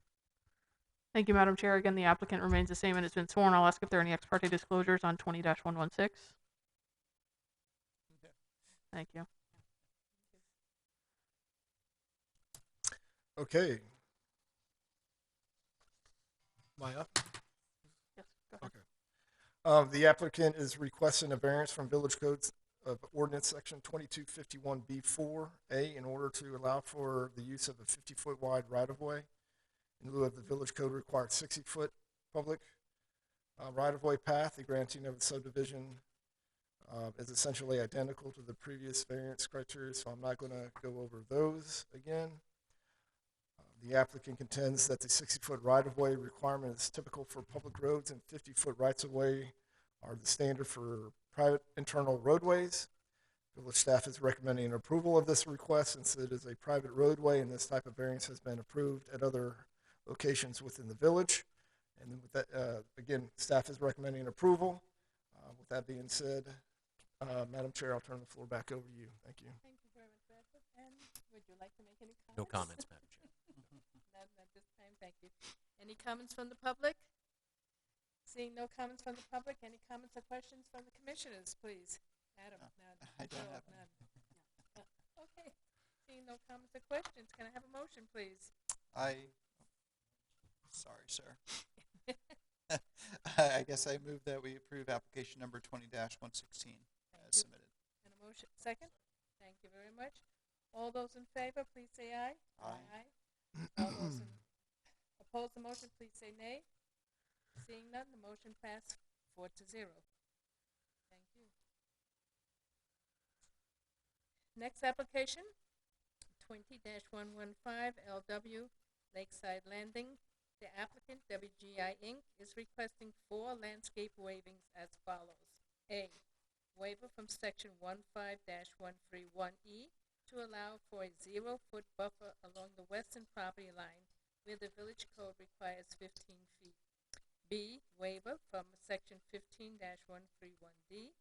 Thank you, Madam Chair. Again, the applicant remains the same and has been sworn. I'll ask if there are any ex parte disclosures on 20-116. Thank you. Okay. Am I up? Yes, go ahead. Okay. The applicant is requesting a variance from Village Code of Ordinance Section 2251B4A in order to allow for the use of a 50-foot wide right-of-way in lieu of the Village Code required 60-foot public right-of-way path. The granting of the subdivision is essentially identical to the previous variance criteria, so I'm not going to go over those again. The applicant contends that the 60-foot right-of-way requirement is typical for public roads, and 50-foot rights-of-way are the standard for private internal roadways. Village staff is recommending approval of this request since it is a private roadway and this type of variance has been approved at other locations within the village. And with that, again, staff is recommending approval. With that being said, Madam Chair, I'll turn the floor back over to you. Thank you. Thank you very much, Bradford. And would you like to make any comments? No comments, Madam Chair. None at this time, thank you. Any comments from the public? Seeing no comments from the public, any comments or questions from the commissioners, please? Adam, none. I don't Joe, have any. none. Okay, seeing no comments or questions, can I have a motion, please? Sorry, sir. I guess I move that we approve application number 20-116 as submitted. And a motion, second? Thank you very much. All those in favor, please say aye. Aye. All those opposed the motion, please say nay. Seeing none, the motion passed 4-0. Thank you. Next application, 20-115 LW Lakeside Landing. The applicant, WGI Inc., is requesting 4 landscape waivings as follows. A, waiver from section 15-131E to allow for a 0-foot buffer along the western property line where the village code requires 15 feet. B, waiver from section 15-131D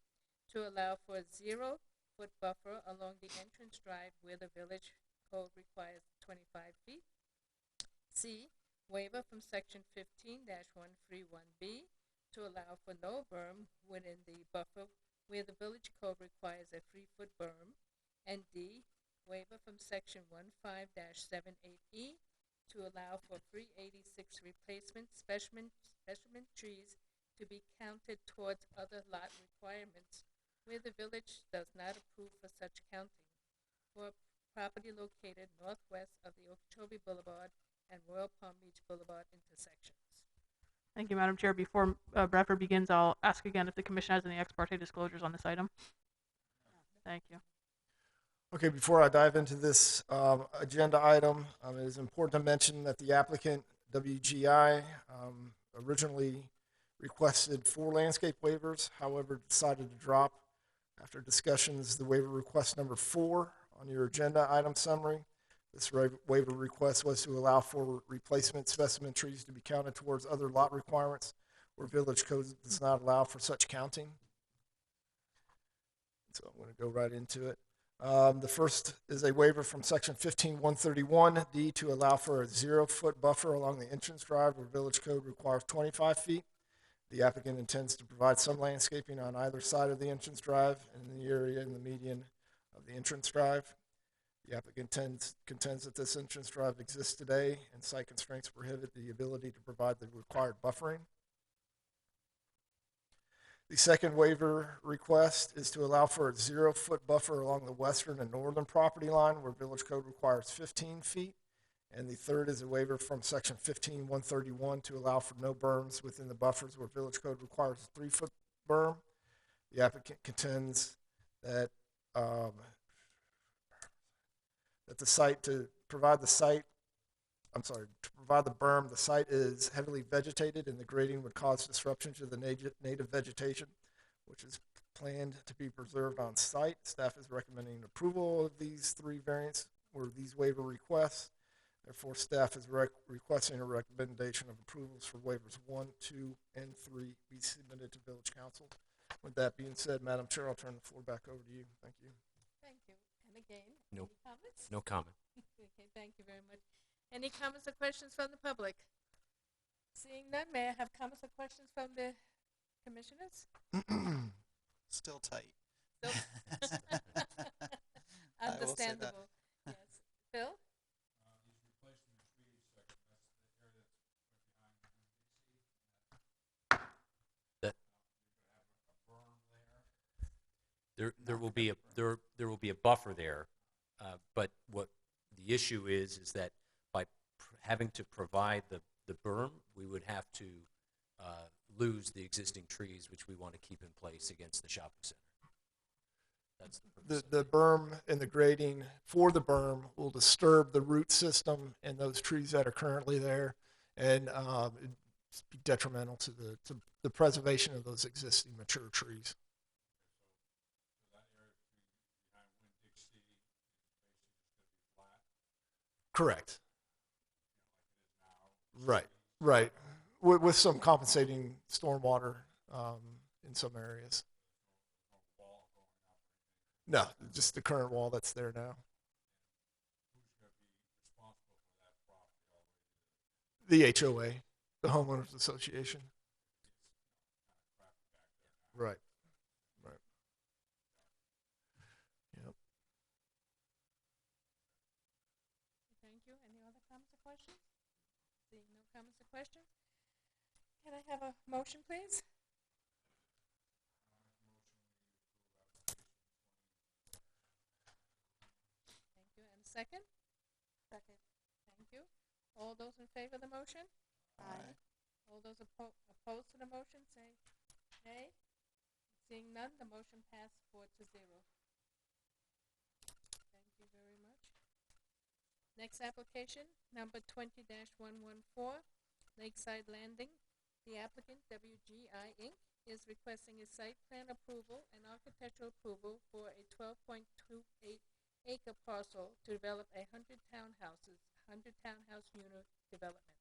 to allow for a 0-foot buffer along the entrance drive where the village code requires 25 feet. C, waiver from section 15-131B to allow for no berm within the buffer where the village code requires a 3-foot berm. And D, waiver from section 15-78E to allow for 386 replacement specimen trees to be counted towards other lot requirements where the village does not approve for such counting for property located northwest of the Okeechobee Boulevard and Royal Palm Beach Boulevard intersections. Thank you, Madam Chair. Before Bradford begins, I'll ask again if the commission has any ex parte disclosures on this item. Thank you. Okay, before I dive into this agenda item, it is important to mention that the applicant, WGI, originally requested 4 landscape waivers, however decided to drop after discussions the waiver request number 4 on your agenda item summary. This waiver request was to allow for replacement specimen trees to be counted towards other lot requirements where village code does not allow for such counting. So I'm going to go right into it. The first is a waiver from section 15-131D to allow for a 0-foot buffer along the entrance drive where village code requires 25 feet. The applicant intends to provide some landscaping on either side of the entrance drive and in the area in the median of the entrance drive. The applicant contends that this entrance drive exists today and site constraints prohibit the ability to provide the required buffering. The second waiver request is to allow for a 0-foot buffer along the western and northern property line where village code requires 15 feet. And the third is a waiver from section 15-131 to allow for no berms within the buffers where village code requires a 3-foot berm. The applicant contends that that the site to provide the berm, the site is heavily vegetated and the grading would cause disruption to the native vegetation, which is planned to be preserved on site. Staff is recommending approval of these 3 variants or these waiver requests. Therefore, staff is requesting a recommendation of approvals for waivers 1, 2, and 3 be submitted to Village Council. With that being said, Madam Chair, I'll turn the floor back over to you. Thank you. Thank you. And again, Nope. any comments? No comment. Okay, thank you very much. Any comments or questions from the public? Seeing none, may I have comments or questions from the commissioners? Still tight. Still- I will say that. Understandable. Yes. Phil? There will be a buffer there, but what the issue is that by having to provide the berm, we would have to lose the existing trees, which we want to keep in place against the shopping center. That's the purpose. The berm and the grading for the berm will disturb the root system and those trees that are currently there, and it'd be detrimental to the preservation of those existing mature trees. Correct. Right. With some compensating stormwater in some areas. No, just the current wall that's there now. The HOA, the homeowners association. Right. Right. Yep. Thank you. Any other comments or questions? Seeing no comments or questions? Can I have a motion, please? Thank you. And a second? Second. Thank you. All those in favor of the motion? Aye. All those opposed to the motion, say nay. Seeing none, the motion passed 4-0. Thank you very much. Next application, number 20-114, Lakeside Landing. The applicant, WGI Inc., is requesting a site plan approval and architectural approval for a 12.28-acre parcel to develop 100 townhouse unit development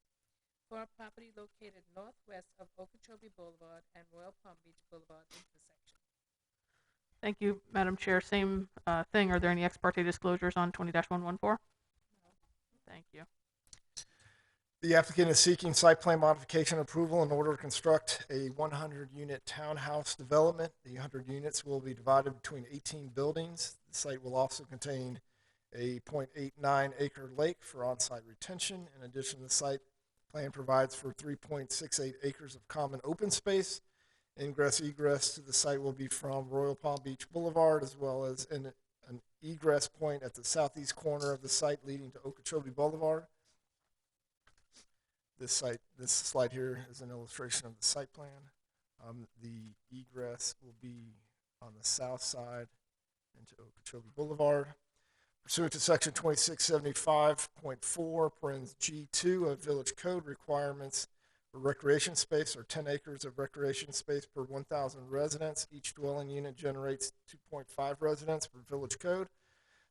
for a property located northwest of Okeechobee Boulevard and Royal Palm Beach Boulevard intersection. Thank you, Madam Chair. Same thing. Are there any ex parte disclosures on 20-114? No. Thank you. The applicant is seeking site plan modification approval in order to construct a 100-unit townhouse development. The 100 units will be divided between 18 buildings. The site will also contain a 0.89-acre lake for on-site retention. In addition, the site plan provides for 3.68 acres of common open space. Ingress-egress to the site will be from Royal Palm Beach Boulevard, as well as an egress point at the southeast corner of the site leading to Okeechobee Boulevard. This slide here is an illustration of the site plan. The egress will be on the south side into Okeechobee Boulevard. Pursuant to section 2675.4, parens G2 of Village Code, requirements for recreation space are 10 acres of recreation space per 1,000 residents. Each dwelling unit generates 2.5 residents per Village Code.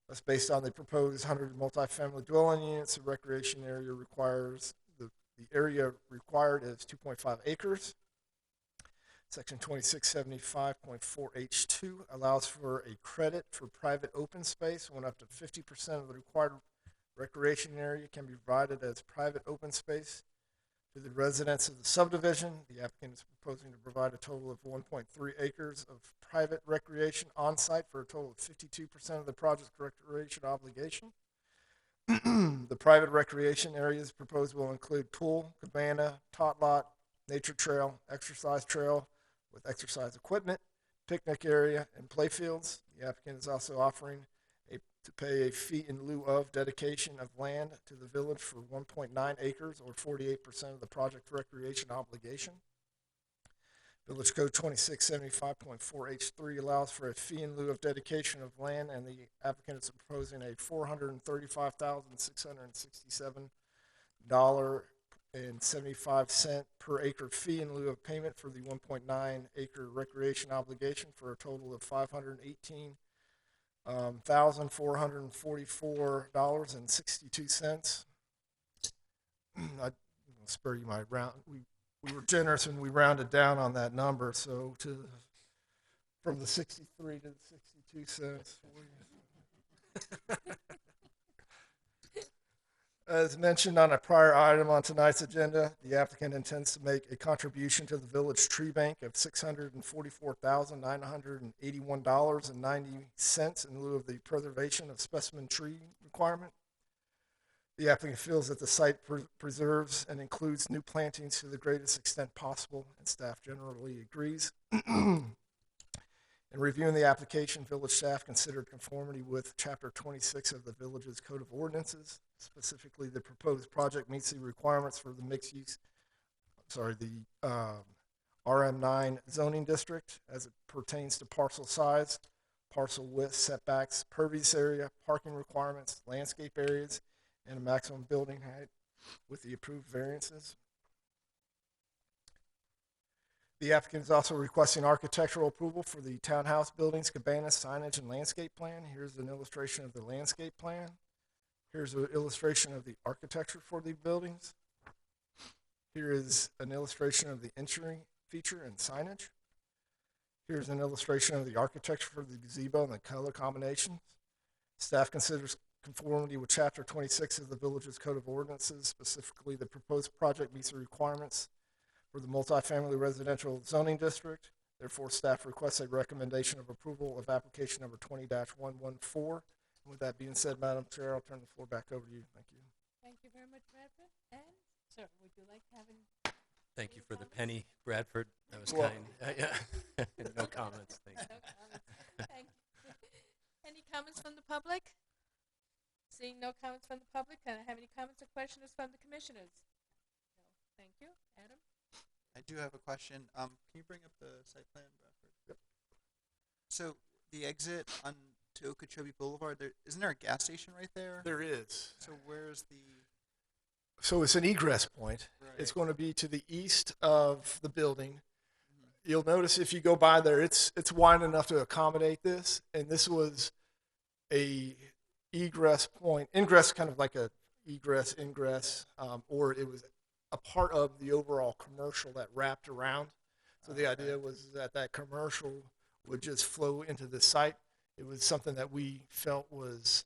Thus, based on the proposed 100 multifamily dwelling units, the recreation area requires the area required is 2.5 acres. Section 2675.4H2 allows for a credit for private open space when up to 50% of the required recreation area can be provided as private open space to the residents of the subdivision. The applicant is proposing to provide a total of 1.3 acres of private recreation on site for a total of 52% of the project's recreation obligation. The private recreation areas proposed will include pool, cabana, tot lot, nature trail, exercise trail with exercise equipment, picnic area, and play fields. The applicant is also offering to pay a fee in lieu of dedication of land to the village for 1.9 acres or 48% of the project recreation obligation. Village Code 2675.4H3 allows for a fee in lieu of dedication of land, and the applicant is proposing a $435,667.75 per acre fee in lieu of payment for the 1.9 acre recreation obligation for a total of $518,444.62. I'll spare you my round. We were generous and we rounded down on that number, so from the 63 to the 62 cents. As mentioned on a prior item on tonight's agenda, the applicant intends to make a contribution to the village tree bank of $644,981.90 in lieu of the preservation of specimen tree requirement. The applicant feels that the site preserves and includes new plantings to the greatest extent possible, and staff generally agrees. In reviewing the application, village staff considered conformity with Chapter 26 of the village's Code of Ordinances. Specifically, the proposed project meets the requirements for the RM9 zoning district as it pertains to parcel size, parcel width, setbacks, pervious area, parking requirements, landscape areas, and a maximum building height with the approved variances. The applicant is also requesting architectural approval for the townhouse buildings, cabanas, signage, and landscape plan. Here's an illustration of the landscape plan. Here's an illustration of the architecture for the buildings. Here is an illustration of the entry feature and signage. Here's an illustration of the architecture for the gazebo and the color combinations. Staff considers conformity with Chapter 26 of the Village's Code of Ordinances. Specifically, the proposed project meets the requirements for the multifamily residential zoning district. Therefore, staff requests a recommendation of approval of application number 20-114. And with that being said, Madam Chair, I'll turn the floor back over to you. Thank you. Thank you very much, Bradford. And, sir, would you like having? Thank you for the penny, Bradford. That was Well- kind. Yeah. No comments. Thank you. No comments. Thank you. Any comments from the public? Seeing no comments from the public, can I have any comments or questions from the commissioners? No. Thank you. Adam? I do have a question. Can you bring up the site plan, Bradford? Yep. So the exit on to Okeechobee Boulevard, isn't there a gas station right there? There is. So where's the? So it's an egress point. It's Right. going to be to the east of the building. You'll notice if you go by there, it's wide enough to accommodate this, and this was a egress point, ingress kind of like a egress, ingress, or it was a part of the overall commercial that wrapped around. So the idea was that that commercial would just flow into the site. It was something that we felt was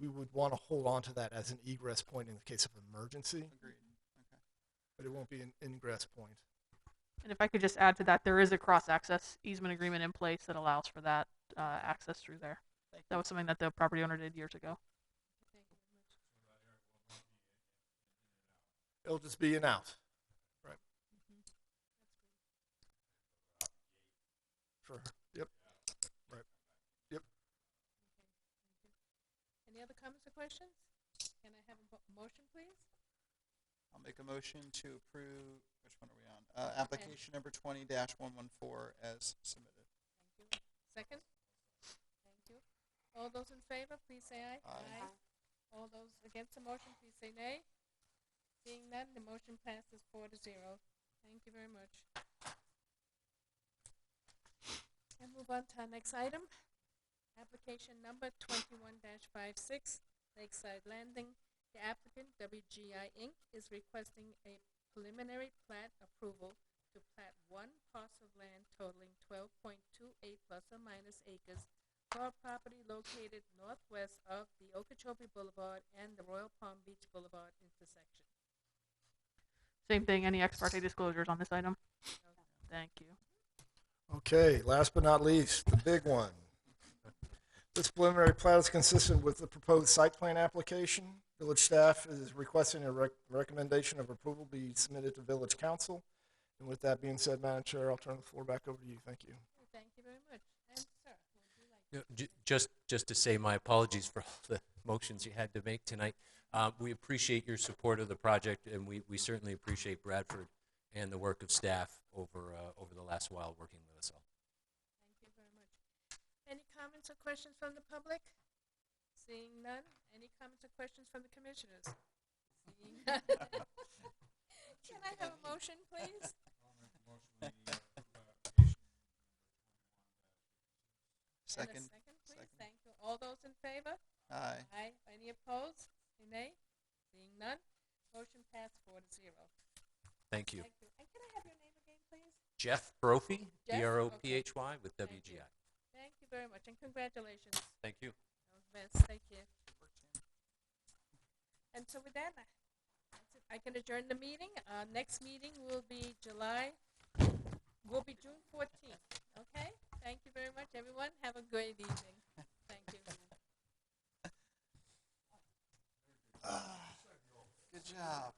we would want to hold on to that as an egress point in the case of emergency, Agreed. Okay. but it won't be an ingress point. And if I could just add to that, there is a cross-access easement agreement in place that allows for that access through there. That was something that the property owner did years ago. It'll just be an out. Right. Sure. Yep. Right. Yep. Any other comments or questions? Can I have a motion, please? I'll make a motion to approve. Which one are we on? Application number 20-114 as submitted. Thank you. Second? Thank you. All those in favor, please say aye. Aye. All those against the motion, please say nay. Seeing none, the motion passes 4-0. Thank you very much. And move on to our next item. Application number 21-56, Lakeside Landing. The applicant, WGI Inc., is requesting a preliminary plat approval to plat one parcel of land totaling 12.28 plus or minus acres for a property located northwest of the Okeechobee Boulevard and the Royal Palm Beach Boulevard intersection. Same thing, any ex parte disclosures on this item? Thank you. Okay, last but not least, the big one. This preliminary plat is consistent with the proposed site plan application. Village staff is requesting a recommendation of approval be submitted to Village Council. And with that being said, Madam Chair, I'll turn the floor back over to you. Thank you. Thank you very much. And sir, would you like Just to say my apologies for all the motions you had to make tonight. We appreciate your support of the project, and we certainly appreciate Bradford and the work of staff over the last while working with us all. Thank you very much. Any comments or questions from the public? Seeing none. Any comments or questions from the commissioners? Seeing none. Can I have a motion, please? Second. And a second, please. Thank you. All those in favor? Aye. Aye. Any opposed? Say nay. Seeing none. Motion passed 4-0. Thank you. Thank you. And can I have your name again, please? Jeff Brophy, Jeff? BROPHY with Thank you. WGI. Thank you very much, and congratulations. Thank you. All the best. Thank you. And so with that, that's it. I can adjourn the meeting. Next meeting will be June 14th. Okay? Thank you very much, everyone. Have a great evening. Thank you. Good job.